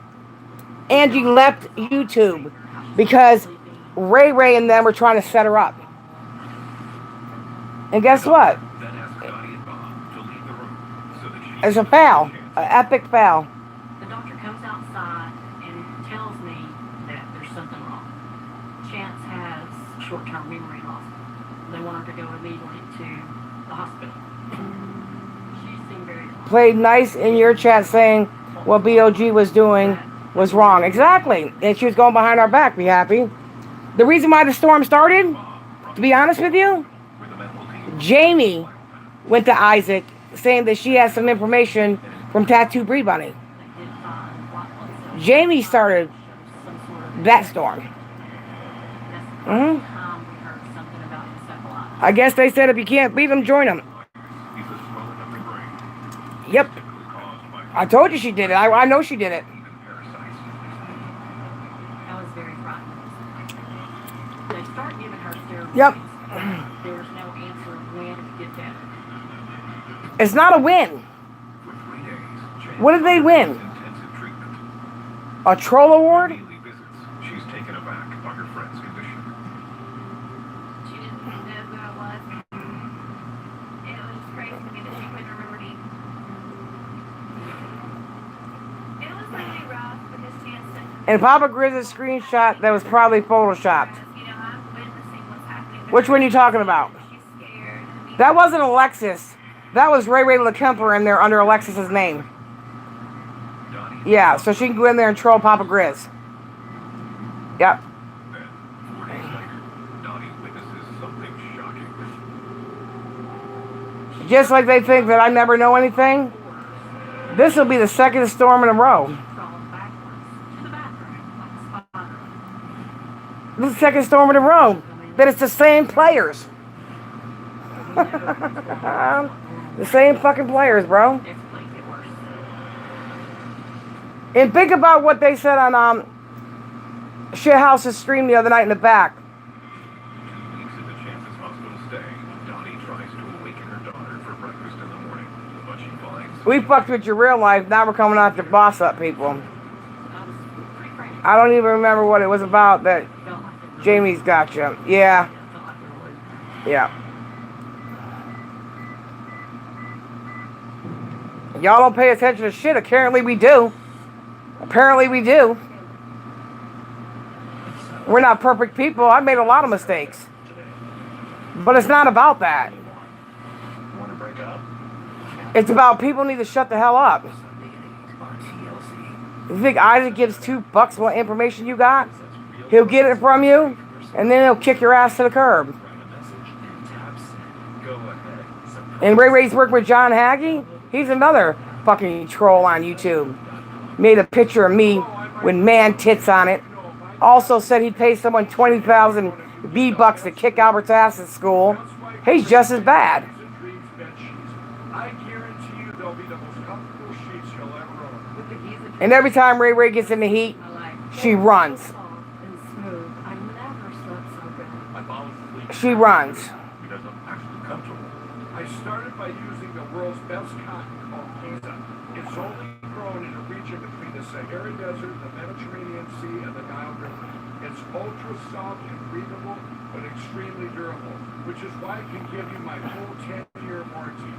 Speaker 1: Angie left YouTube. Because Ray and them were trying to set her up. And guess what?
Speaker 3: Then ask Dottie and Bob to leave the room so that she
Speaker 1: It's a foul. An epic foul.
Speaker 2: The doctor comes outside and tells me that there's something wrong. Chance has short-term memory loss. They want her to go immediately to the hospital. She seemed very
Speaker 1: Played nice in your chat saying what BOG was doing was wrong. Exactly. And she was going behind our back. Be happy. The reason why the storm started, to be honest with you,
Speaker 3: with the medical team.
Speaker 1: Jamie went to Isaac saying that she has some information from Tattoo Bree Bunny.
Speaker 2: did find white blood cells.
Speaker 1: Jamie started
Speaker 2: Some sort of
Speaker 1: that storm.
Speaker 2: that's the
Speaker 1: Mhm.
Speaker 2: first time we heard something about encephalitis.
Speaker 1: I guess they said if you can't beat them, join them.
Speaker 3: He's a swelling of the brain,
Speaker 1: Yep.
Speaker 3: typically caused by
Speaker 1: I told you she did it. I know she did it.
Speaker 3: even parasites.
Speaker 2: I was very frightened. They start giving her steroids.
Speaker 1: Yep.
Speaker 2: There was no answer of when to get better.
Speaker 1: It's not a win.
Speaker 3: For 3 days, Chance
Speaker 1: What did they win?
Speaker 3: intensive treatment.
Speaker 1: A troll award?
Speaker 3: Daily visits. She's taken aback by her friend's condition.
Speaker 2: She didn't know who I was. It was crazy to me that she couldn't remember me. It was really rough because Chance said,
Speaker 1: And Papa Grizz's screenshot that was probably photoshopped.
Speaker 2: you know, I'm witnessing what's happening.
Speaker 1: Which one are you talking about?
Speaker 2: She's scared.
Speaker 1: That wasn't Alexis. That was Ray LeKemper in there under Alexis's name.
Speaker 3: Dottie.
Speaker 1: Yeah, so she can go in there and troll Papa Grizz. Yep.
Speaker 3: Then, 4 days later, Dottie witnesses something shocking.
Speaker 1: Just like they think that I never know anything, this will be the second storm in a row.
Speaker 2: Crawling backwards to the bathroom like a spider.
Speaker 1: This is the second storm in a row. That it's the same players. The same fucking players, bro.
Speaker 2: It's played it worse.
Speaker 1: And think about what they said on Shithouse's stream the other night in the back.
Speaker 3: 2 weeks into Chance's hospital stay, Dottie tries to awaken her daughter for breakfast in the morning, but she finds
Speaker 1: We fucked with your real life, now we're coming out to boss up people.
Speaker 2: I was pretty frantic.
Speaker 1: I don't even remember what it was about that
Speaker 2: Felt like it was-
Speaker 1: Jamie's got you. Yeah,
Speaker 2: Felt like it was.
Speaker 1: yeah. Y'all don't pay attention to shit. Apparently we do. Apparently we do. We're not perfect people. I made a lot of mistakes. But it's not about that.
Speaker 3: want to break up.
Speaker 1: It's about people need to shut the hell up.
Speaker 3: Sunday at 8 on TLC.
Speaker 1: You think Isaac gives $2 what information you got? He'll get it from you, and then he'll kick your ass to the curb.
Speaker 3: Write a message and tap send. Go ahead.
Speaker 1: And Ray Ray's work with John Hagee. He's another fucking troll on YouTube. Made a picture of me with man tits on it. Also said he'd pay someone 20,000 V-bucks to kick Albert's ass at school. He's just as bad.
Speaker 3: I guarantee you they'll be the most comfortable sheets you'll ever own.
Speaker 4: With the Giza
Speaker 1: And every time Ray Ray gets in the heat,
Speaker 4: I like
Speaker 1: she runs.
Speaker 4: soft and smooth. I never slept so good.
Speaker 5: My bowels sleep.
Speaker 1: She runs.
Speaker 5: Because I'm actually comfortable.
Speaker 3: I started by using the world's best cotton called Giza. It's only grown in a region between the Sahara Desert, the Mediterranean Sea, and the Nile River. It's ultra soft and breathable, but extremely durable, which is why I can give you my full 10-year warranty.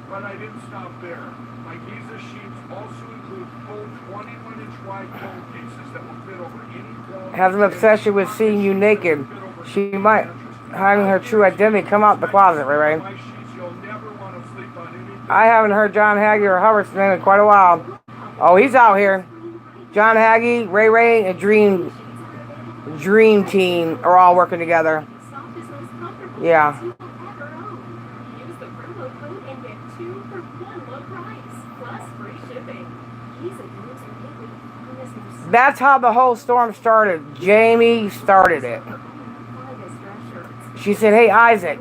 Speaker 3: But I didn't stop there. My Giza sheets also include full 21-inch wide pillowcases that will fit over any quality.
Speaker 1: Has an obsession with seeing you naked. She might, hiding her true identity, come out the closet, Ray Ray.
Speaker 3: My sheets, you'll never want to sleep on anything.
Speaker 1: I haven't heard John Hagee or Hubbardston in quite a while. Oh, he's out here. John Hagee, Ray Ray, and Dream Team are all working together.
Speaker 2: Softest, most comfortable
Speaker 1: Yeah.
Speaker 2: sheets you will ever own. Use the promo code and get 2 for 1 low price, plus free shipping. Giza moves are made with finest most
Speaker 1: That's how the whole storm started. Jamie started it.
Speaker 2: finest dress shirts.
Speaker 1: She said, hey, Isaac,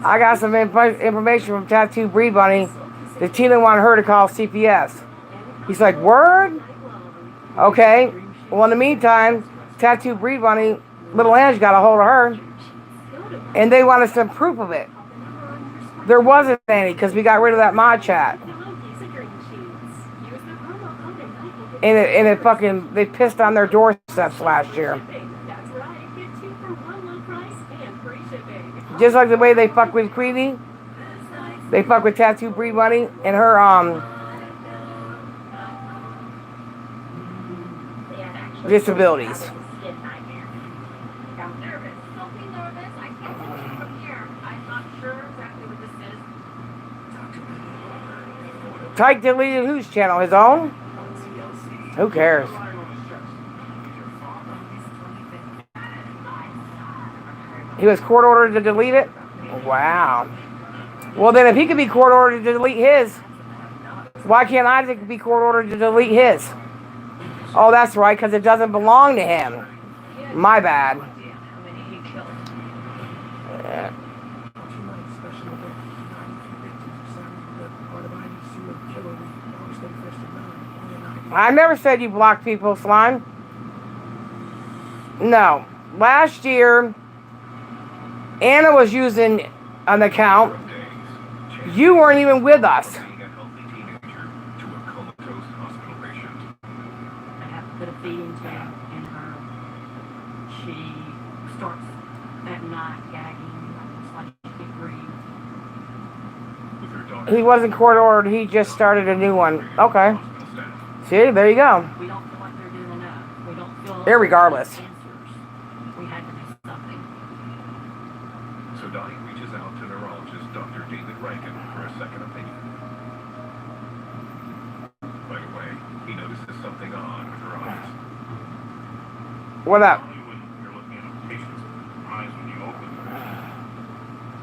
Speaker 1: I got some information from Tattoo Breed Bunny that Tina wanted her to call CPS. He's like, word? Okay. Well, in the meantime, Tattoo Breed Bunny, Little Ange got a hold of her, and they wanted some proof of it. There wasn't any because we got rid of that mod chat. And it fucking, they pissed on their doorsteps last year.
Speaker 2: That's right. Get 2 for 1 low price and free shipping.
Speaker 1: Just like the way they fuck with Queenie, they fuck with Tattoo Breed Bunny and her, disabilities.
Speaker 2: I'm nervous. Don't be nervous. I can't see you from here. I'm not sure exactly what this is.
Speaker 1: Tyke deleted whose channel? His own? Who cares? He was court ordered to delete it? Wow. Well, then if he could be court ordered to delete his, why can't Isaac be court ordered to delete his? Oh, that's right, because it doesn't belong to him. My bad. Yeah. I never said you blocked people, Slime. No. Last year, Anna was using an account. You weren't even with us.
Speaker 2: I have to put a feeding tube in her. She starts at night gagging, just like she can breathe.
Speaker 1: He wasn't court ordered. He just started a new one. Okay. See, there you go.
Speaker 2: We don't feel like they're doing enough. We don't feel like
Speaker 1: Irregardless.
Speaker 2: answers. We had to do something.
Speaker 3: So Donnie reaches out to neurologist Dr. David Rankin for a second opinion. Right away, he notices something odd with her eyes.
Speaker 1: What up?
Speaker 6: Normally when you're looking at a patient's eyes when you open them,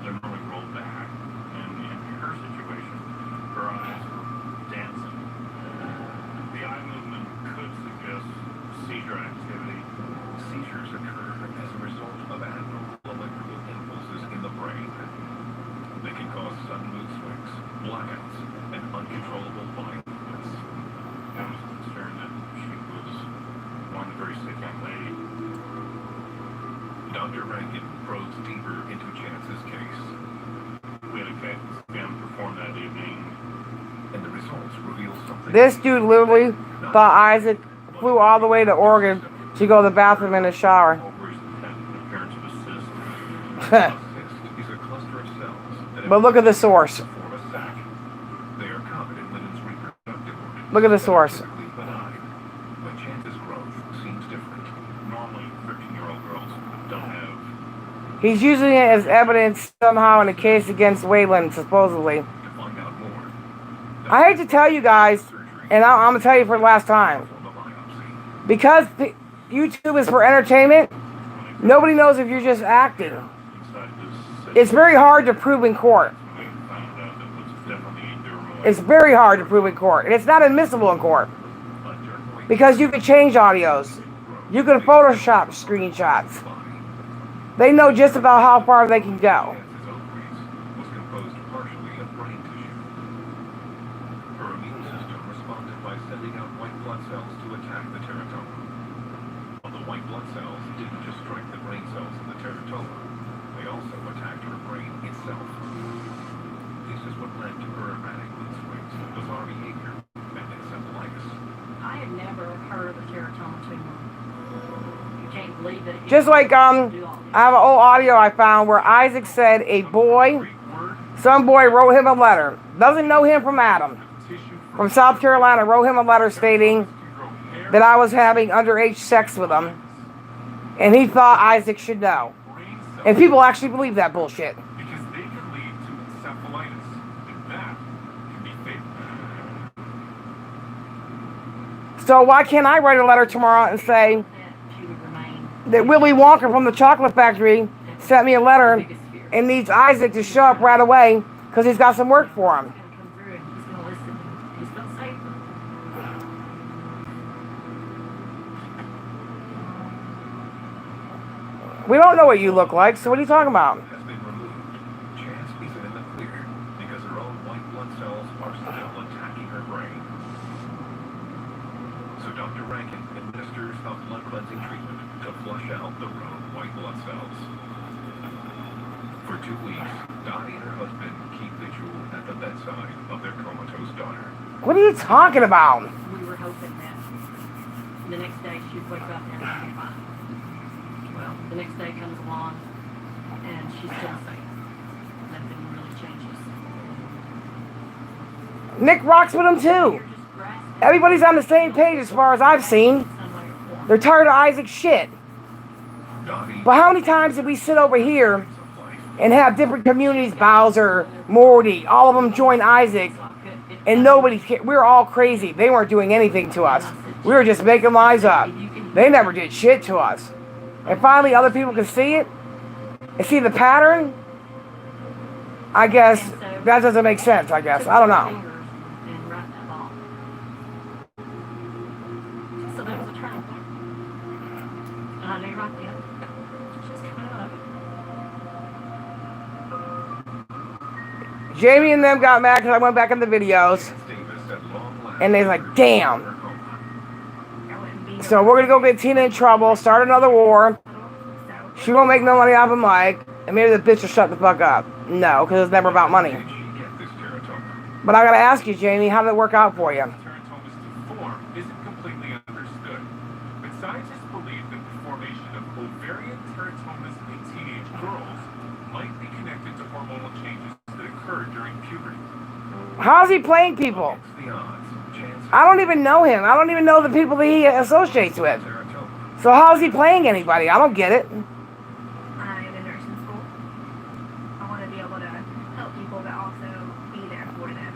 Speaker 6: they're normally rolled back. And in her situation, her eyes are dancing. The eye movement could suggest seizure activity.
Speaker 3: Seizures occur as a result of abnormal electrical impulses in the brain. They can cause sudden mood swings, blackouts, and uncontrollable body movements.
Speaker 6: I was concerned that she was one very sick young lady.
Speaker 3: Dr. Rankin probes deeper into Chance's case,
Speaker 6: We had a CAT scan performed that evening.
Speaker 3: and the results reveal something.
Speaker 1: This dude literally thought Isaac flew all the way to Oregon to go to the bathroom and a shower.
Speaker 6: Ovaries had an appearance of a cyst.
Speaker 3: A cyst is a cluster of cells that
Speaker 1: But look at the source.
Speaker 3: form a sac. They are common in women's reproductive organs.
Speaker 1: Look at the source.
Speaker 3: Typically benign, but Chance's growth seems different.
Speaker 6: Normally, 13-year-old girls don't have.
Speaker 1: He's using it as evidence somehow in a case against Wayland, supposedly.
Speaker 3: To find out more,
Speaker 1: I hate to tell you guys, and I'm going to tell you for the last time,
Speaker 3: perform a biopsy.
Speaker 1: because YouTube is for entertainment, nobody knows if you're just acting. It's very hard to prove in court. It's very hard to prove in court. And it's not admissible in court. Because you can change audios. You can Photoshop screenshots. They know just about how far they can go.
Speaker 3: Was composed partially of brain tissue. Her immune system responded by sending out white blood cells to attack the teratoma. But the white blood cells didn't just strike the brain cells of the teratoma, they also attacked her brain itself. This is what led to her erratic mood swings, bizarre behavior, and encephalitis.
Speaker 4: I had never heard of a teratoma tumor. You can't believe that.
Speaker 1: Just like, I have an old audio I found where Isaac said some boy wrote him a letter. Doesn't know him from Adam. From South Carolina, wrote him a letter stating that I was having underage sex with him. And he thought Isaac should know. And people actually believe that bullshit.
Speaker 6: Because they can lead to encephalitis, and that can be fatal.
Speaker 1: So why can't I write a letter tomorrow and say
Speaker 4: She would remain
Speaker 1: that Willy Wonka from the chocolate factory sent me a letter and needs Isaac to show up right away because he's got some work for him.
Speaker 4: going to come through and he's going to listen. He's going to save her.
Speaker 1: We don't know what you look like, so what are you talking about?
Speaker 3: Has been removed. Chance isn't in the clear because her own white blood cells are still attacking her brain. So Dr. Rankin administers a blood cleansing treatment to flush out the rogue white blood cells. For 2 weeks, Dottie and her husband keep vigil at the bedside of their comatose daughter.
Speaker 1: What are you talking about?
Speaker 4: We were hoping that the next day she'd wake up and everything would be fine. Well, the next day comes along and she's still safe. Nothing really changes.
Speaker 1: Nick rocks with him too.
Speaker 4: You're just grasping
Speaker 1: Everybody's on the same page as far as I've seen.
Speaker 4: some way or form.
Speaker 1: They're tired of Isaac's shit.
Speaker 3: Dottie
Speaker 1: But how many times did we sit over here
Speaker 3: of life.
Speaker 1: and have different communities, Bowser, Morty, all of them join Isaac, and nobody, we were all crazy. They weren't doing anything to us. We were just making lies up. They never did shit to us. And finally, other people can see it and see the pattern. I guess that doesn't make sense, I guess. I don't know.
Speaker 4: And wrap that ball. So there was a turning point. And I knew right then, she's coming out of it.
Speaker 1: Jamie and them got mad because I went back in the videos.
Speaker 3: Chance Davis at long last
Speaker 1: And they're like,
Speaker 3: returned
Speaker 1: damn.
Speaker 3: from her coma.
Speaker 4: I wouldn't be
Speaker 1: So we're going to go get Tina in trouble, start another war. She won't make no money off of Mike. And maybe the bitch will shut the fuck up. No, because it's never about money.
Speaker 3: Did she get this teratoma?
Speaker 1: But I got to ask you, Jamie, how did it work out for you?
Speaker 6: Teratomas to form isn't completely understood, but scientists believe that the formation of ovarian teratomas in teenage girls might be connected to hormonal changes that occur during puberty.
Speaker 1: How's he playing people?
Speaker 3: Against the odds, Chance
Speaker 1: I don't even know him. I don't even know the people that he associates with.
Speaker 3: teratoma.
Speaker 1: So how's he playing anybody? I don't get it.
Speaker 7: I'm in nursing school. I want to be able to help people, but also be there for them.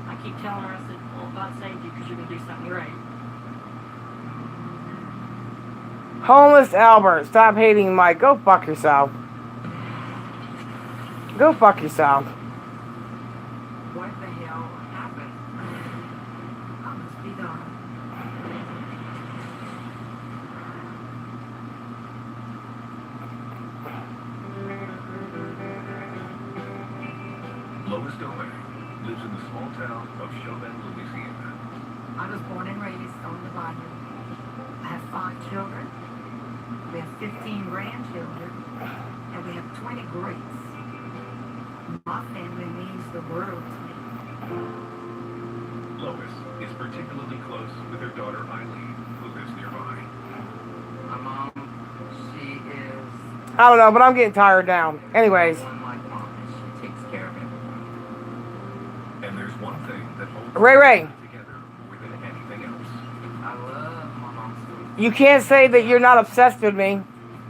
Speaker 4: I keep telling her, I said, well, God saved you because you're going to do something great.
Speaker 1: Homeless Albert, stop hating Mike. Go fuck yourself. Go fuck yourself.
Speaker 4: What the hell happened? I must be done.
Speaker 3: Lois Domingue lives in the small town of Chauvin, Louisiana.
Speaker 4: I was born and raised on the bayou. I have 5 children. We have 15 grandchildren. And we have 20 greats. My family means the world to me.
Speaker 3: Lois is particularly close with her daughter Eileen, who lives nearby.
Speaker 8: My mom, she is
Speaker 1: I don't know, but I'm getting tired now. Anyways,
Speaker 8: one like mom, and she takes care of everyone.
Speaker 3: And there's one thing that holds
Speaker 1: Ray,
Speaker 3: them together more than anything else.
Speaker 8: I love my mom's food.
Speaker 1: you can't say that you're not obsessed with me.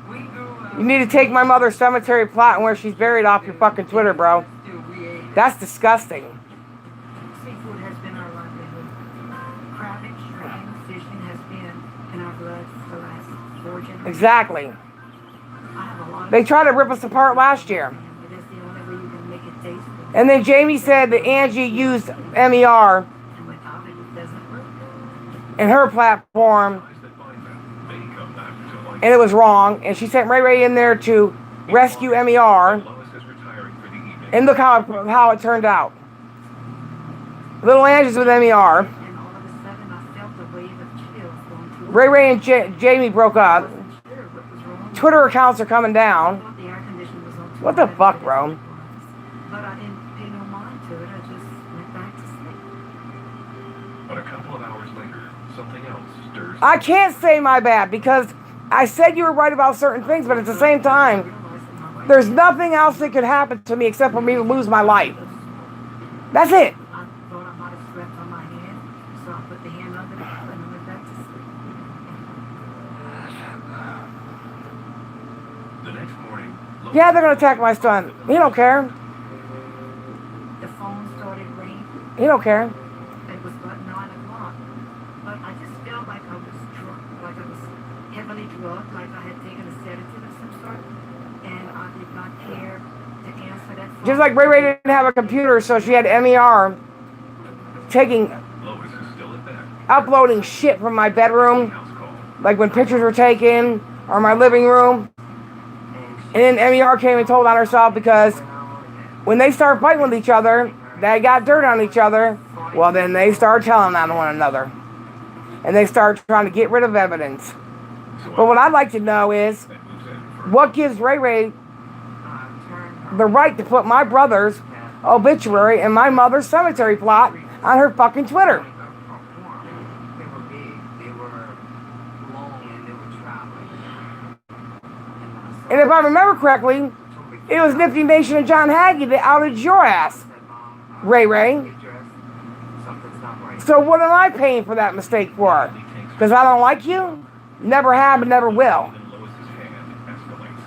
Speaker 8: We grew up.
Speaker 1: You need to take my mother's cemetery plot and where she's buried off your fucking Twitter, bro.
Speaker 8: Still, we ate.
Speaker 1: That's disgusting.
Speaker 4: Seafood has been our livelihood. Crabbing, shrimp, fishing has been in our blood for life.
Speaker 1: Exactly.
Speaker 4: I have a lot of
Speaker 1: They tried to rip us apart last year.
Speaker 4: but that's the only way you can make it taste good.
Speaker 1: And then Jamie said that Angie used MER
Speaker 4: And without it, it doesn't work.
Speaker 1: in her platform,
Speaker 6: Guys that find them may come back to life.
Speaker 1: and it was wrong. And she sent Ray Ray in there to rescue MER.
Speaker 6: Lois is retiring for the evening.
Speaker 1: And look how it turned out. Little Angie's with MER.
Speaker 4: And all of a sudden, I felt a wave of chills going through.
Speaker 1: Ray Ray and Jamie broke
Speaker 4: I
Speaker 1: up.
Speaker 4: wasn't sure what was wrong.
Speaker 1: Twitter accounts are coming
Speaker 4: I
Speaker 1: down.
Speaker 4: thought the air conditioner was on.
Speaker 1: What the fuck, bro?
Speaker 4: But I didn't pay no mind to it. I just went back to sleep.
Speaker 6: But a couple of hours later, something else stirs.
Speaker 1: I can't say my bad because I said you were right about certain things, but at the same time,
Speaker 4: Realized that my wife
Speaker 1: there's nothing else that could happen to me except for me to lose my life. That's it.
Speaker 4: I thought I might have slept on my hand, so I put the hand under the pillow and went back to sleep.
Speaker 6: The next morning, Lois
Speaker 1: Yeah, they're gonna attack my son. He don't care.
Speaker 4: The phone started ringing.
Speaker 1: He don't care.
Speaker 4: It was about 9 o'clock. But I just felt like I was drunk, like I was heavily drugged, like I had taken a sedative of some sort. And I did not care to answer that phone.
Speaker 1: Just like Ray Ray didn't have a computer, so she had MER taking,
Speaker 6: Lois is still in bed.
Speaker 1: uploading shit from my bedroom,
Speaker 6: House call.
Speaker 1: like when pictures were taken, or my living room. And then MER came and told on herself because when they start fighting with each other, they got dirt on each other, well then they start telling on one another. And they start trying to get rid of evidence.
Speaker 6: So
Speaker 1: But what I'd like to know is,
Speaker 6: that moves in for
Speaker 1: what gives Ray Ray the right to put my brother's obituary and my mother's cemetery plot on her fucking Twitter?
Speaker 8: They were big, they were long, and they were traveling.
Speaker 1: And if I remember correctly, it was Nifty Nation and John Hagee that outed your ass, Ray Ray.
Speaker 8: Something's not right.
Speaker 1: So what am I paying for that mistake for? Because I don't like you? Never have and never will.
Speaker 6: Then Lois's hand escalates.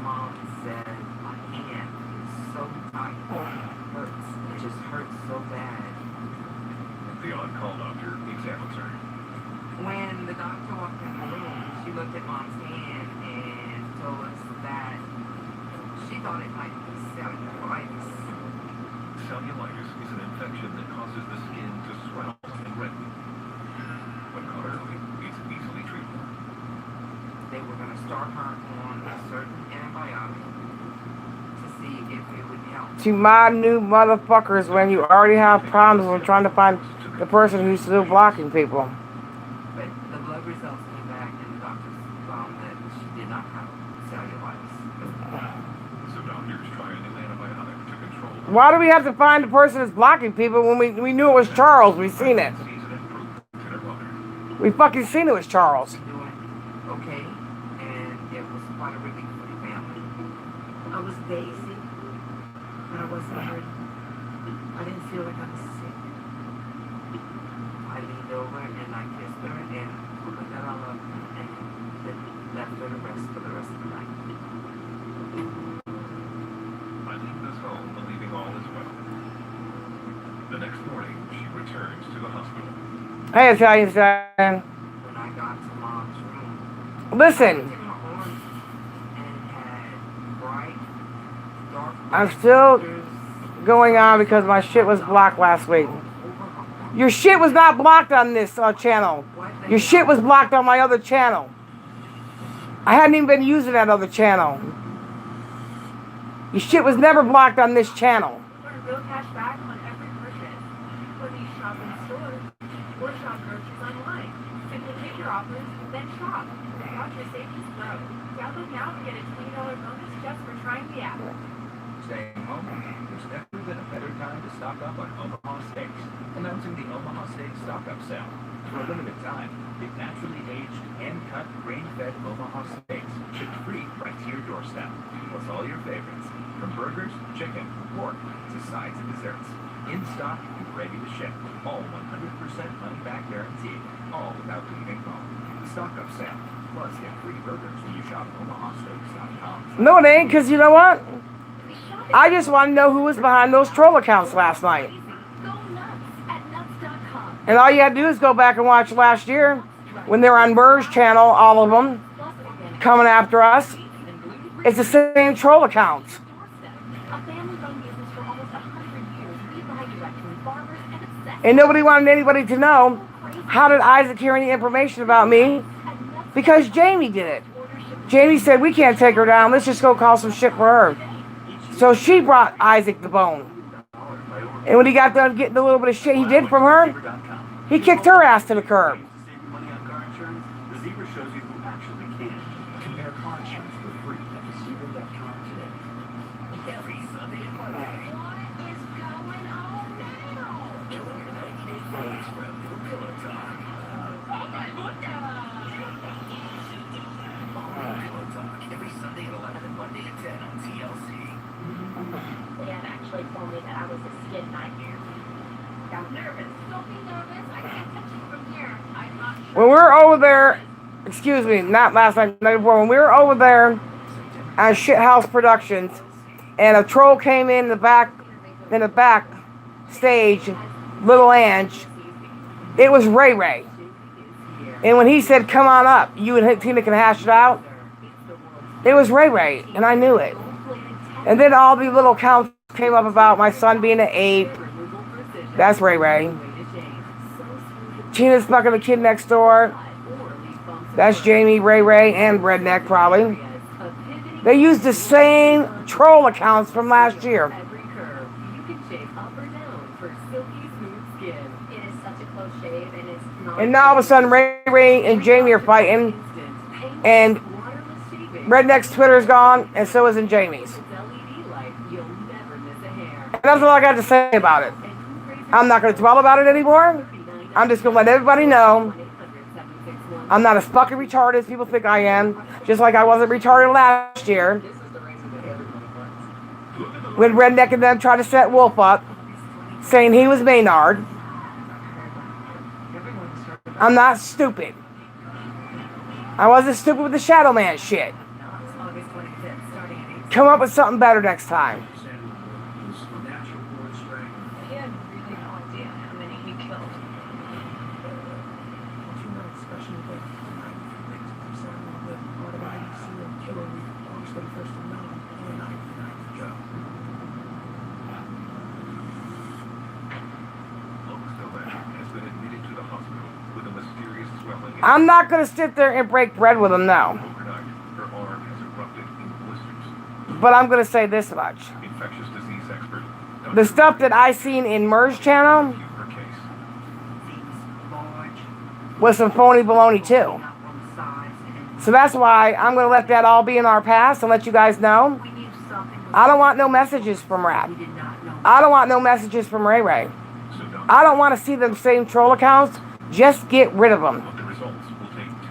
Speaker 8: Mom said my hand is so tight. It hurts. It just hurts so bad.
Speaker 6: The on-call doctor examines her.
Speaker 8: When the doctor walked in the room, she looked at Mom's hand and told us that she thought it might be cellulitis.
Speaker 6: Cellulitis is an infection that causes the skin to swell and redden. When caught early, it's easily treatable.
Speaker 8: They were going to start her on a certain antibiotic to see if it would help.
Speaker 1: To my new motherfuckers when you already have problems with trying to find the person who's still blocking people.
Speaker 8: But the blood results came back and the doctors found that she did not have cellulitis.
Speaker 6: So doctors try a new antibiotic to control the
Speaker 1: Why do we have to find the person who's blocking people when we knew it was Charles? We seen it.
Speaker 6: season improvement in her mother.
Speaker 1: We fucking seen it was Charles.
Speaker 8: Doing okay, and it was quite a relief for the family.
Speaker 4: I was daisy, but I wasn't hurting. I didn't feel like I was sick.
Speaker 8: I leaned over and I kissed her and told her that I loved her and then left her to rest for the rest of the night.
Speaker 6: Eileen goes home believing all is well. The next morning, she returns to the hospital.
Speaker 1: Hey, Italian Stan.
Speaker 8: When I got to Mom's room,
Speaker 1: Listen,
Speaker 8: it was orange and had bright, dark
Speaker 1: I'm still
Speaker 8: pictures
Speaker 1: going on because my shit was blocked last week.
Speaker 8: over her.
Speaker 1: Your shit was not blocked on this channel. Your shit was blocked on my other channel. I hadn't even been using that other channel. Your shit was never blocked on this channel.
Speaker 7: Earn real cash back on every purchase. Whether you shop in stores or shop groceries online. Simply pick your offers, then shop. Watch your savings grow. Download now and get a $20 bonus just for trying the app.
Speaker 3: Staying home? There's never been a better time to stock up on Omaha Steaks. Announcing the Omaha Steaks Stock Up Sale. For a limited time, get naturally aged, hand-cut, grain-fed Omaha Steaks shipped free right to your doorstep. Plus all your favorites, from burgers, chicken, pork, to sides and desserts. In stock and ready to ship. All 100% money-back guaranteed. All without leaving home. Stock Up Sale. Plus get free burgers when you shop OmahaSteaks.com.
Speaker 1: No, it ain't, because you know what? I just want to know who was behind those troll accounts last night.
Speaker 2: Go nuts at nuts.com.
Speaker 1: And all you had to do is go back and watch last year when they were on Mer's channel, all of them.
Speaker 2: Plus,
Speaker 1: coming after us. It's the same troll accounts.
Speaker 2: A family-run business for almost 100 years. We buy direct from farmers and obsessed.
Speaker 1: And nobody wanted anybody to know. How did Isaac hear any information about me? Because Jamie did it. Jamie said, we can't take her down. Let's just go call some shit for her. So she brought Isaac the bone. And when he got done getting the little bit of shit he did from her, he kicked her ass to the curb.
Speaker 3: The Zebra shows you who actually can. Compare car insurance for free at thezebra.com today. Every Sunday and Monday.
Speaker 2: What is going on now?
Speaker 3: Killing your 90-day phone spread with Pillow Talk.
Speaker 2: Oh my goodness!
Speaker 3: Follow Pillow Talk every Sunday at 11 and Monday at 10 on TLC.
Speaker 2: Dad actually told me that I was a skin nightmare. I'm nervous. Don't be nervous. I can't touch you from here. I'm not sure.
Speaker 1: When we were over there, excuse me, not last night, night before, when we were over there on Shithouse Productions, and a troll came in the back stage, Little Ange, it was Ray Ray. And when he said, come on up, you and Tina can hash it out, it was Ray Ray, and I knew it. And then all these little accounts came up about my son being an ape. That's Ray Ray. Tina's fucking the kid next door. That's Jamie, Ray Ray, and Redneck probably. They used the same troll accounts from last year. And now all of a sudden Ray Ray and Jamie are fighting. And Redneck's Twitter's gone, and so isn't Jamie's. And that's all I got to say about it. I'm not going to dwell about it anymore. I'm just going to let everybody know I'm not as fucking retarded as people think I am. Just like I wasn't retarded last year. When Redneck and them tried to set Wolf up, saying he was Maynard. I'm not stupid. I wasn't stupid with the Shadow Man shit. Come up with something better next time.
Speaker 7: He had really no idea how many he killed.
Speaker 1: I'm not going to sit there and break bread with him now. But I'm going to say this much. The stuff that I seen in Mer's channel was some phony baloney too. So that's why I'm going to let that all be in our past and let you guys know. I don't want no messages from Rap. I don't want no messages from Ray Ray. I don't want to see them same troll accounts. Just get rid of them.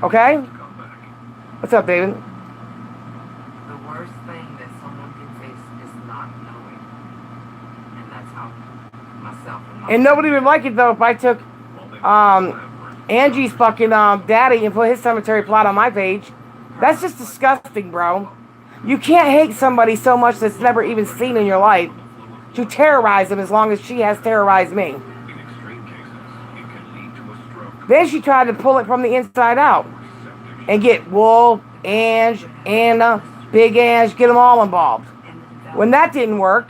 Speaker 1: Okay? What's up, David?
Speaker 8: The worst thing that someone can face is not knowing. And that's how myself and my
Speaker 1: And nobody would like it though if I took Angie's fucking daddy and put his cemetery plot on my page. That's just disgusting, bro. You can't hate somebody so much that's never even seen in your life to terrorize them as long as she has terrorized me. Then she tried to pull it from the inside out and get Wolf, Ange, Anna, Big Ange, get them all involved. When that didn't work,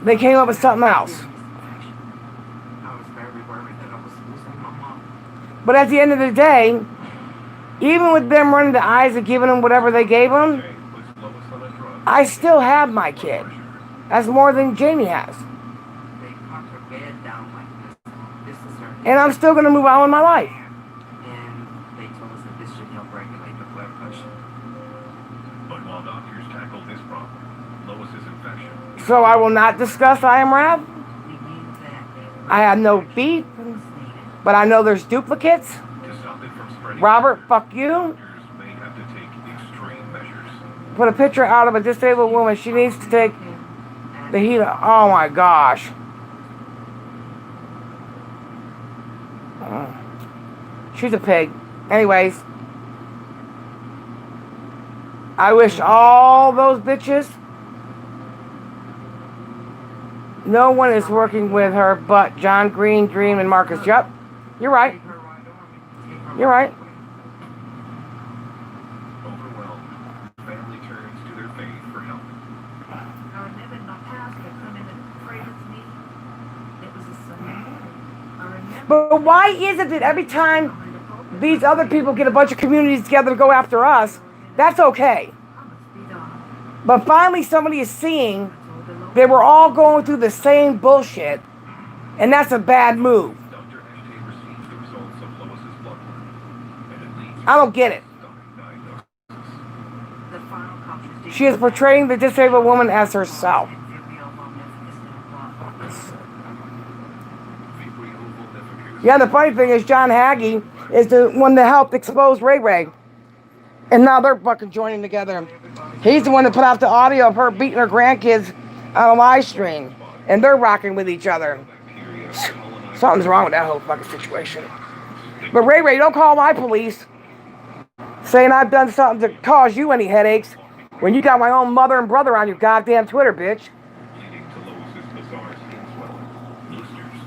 Speaker 1: they came up with something else. But at the end of the day, even with them running to Isaac, giving him whatever they gave him, I still have my kid. That's more than Jamie has. And I'm still going to move on with my life.
Speaker 8: And they told us that this should help regulate the blood pressure.
Speaker 6: But while doctors tackle this problem, Lois's infection.
Speaker 1: So I will not discuss I Am Rap. I have no beef. But I know there's duplicates.
Speaker 6: To stop it from spreading,
Speaker 1: Robert, fuck you.
Speaker 6: doctors may have to take extreme measures.
Speaker 1: Put a picture out of a disabled woman. She needs to take the heat. Oh my gosh. She's a pig. Anyways. I wish all those bitches. No one is working with her but John Green, Dream, and Marcus. Yep. You're right. You're right. But why is it that every time these other people get a bunch of communities together to go after us, that's okay? But finally somebody is seeing that we're all going through the same bullshit, and that's a bad move.
Speaker 3: Dr. Ashton received the results of Lois's blood work, and it leads
Speaker 1: I don't get it.
Speaker 4: The final contradiction.
Speaker 1: She is portraying the disabled woman as herself. Yeah, the funny thing is John Hagee is the one that helped expose Ray Ray. And now they're fucking joining together. He's the one that put out the audio of her beating her grandkids on a live stream. And they're rocking with each other. Something's wrong with that whole fucking situation. But Ray Ray, don't call my police saying I've done something to cause you any headaches when you got my own mother and brother on your goddamn Twitter, bitch.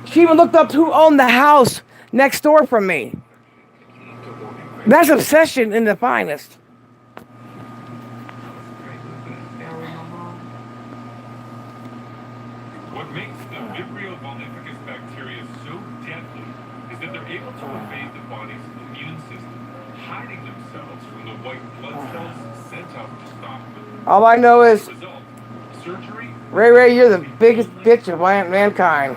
Speaker 1: She even looked up who owned the house next door from me. That's obsession in the finest.
Speaker 6: What makes the Vibrio vulnificus bacteria so deadly is that they're able to evade the body's immune system, hiding themselves from the white blood cells sent out to stop them.
Speaker 1: All I know is,
Speaker 6: Result, surgery,
Speaker 1: Ray Ray, you're the biggest bitch of mankind.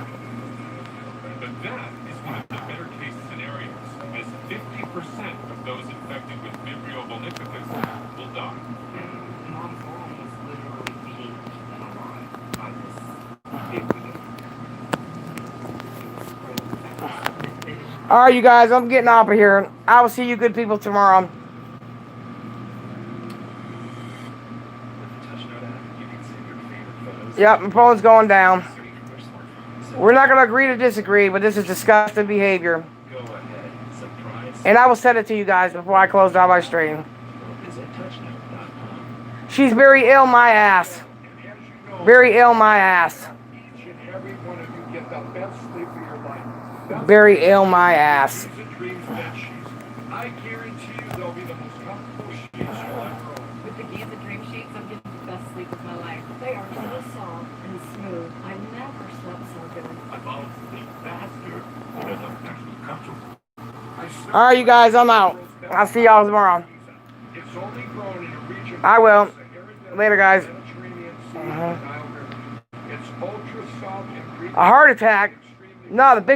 Speaker 6: but that is one of the better case scenarios, as 50% of those infected with Vibrio vulnificus will die.
Speaker 8: Mom's mom was literally being alive by this.
Speaker 1: All right, you guys, I'm getting off of here. I will see you good people tomorrow. Yep, my phone's going down. We're not going to agree to disagree, but this is disgusting behavior.
Speaker 3: Go ahead. Surprise.
Speaker 1: And I will send it to you guys before I close down my stream.
Speaker 3: Visit touchnote.com.
Speaker 1: She's very ill, my ass. Very ill, my ass.
Speaker 3: Each and every one of you get the best sleep of your life.
Speaker 1: Very ill, my ass.
Speaker 3: Dreams bed sheets. I guarantee you they'll be the most comfortable sheets you'll ever own.
Speaker 7: With the Giza Dream Sheets, I'm getting the best sleep of my life. They are so soft and smooth. I never slept so good.
Speaker 3: I'll sleep faster because I'm actually comfortable.
Speaker 1: All right, you guys, I'm out. I'll see y'all tomorrow.
Speaker 3: It's only grown in a region
Speaker 1: I will.
Speaker 3: Sahara
Speaker 1: Later, guys.
Speaker 3: Mediterranean Sea and Nile River. It's ultra soft and
Speaker 1: A heart attack? No, the bitch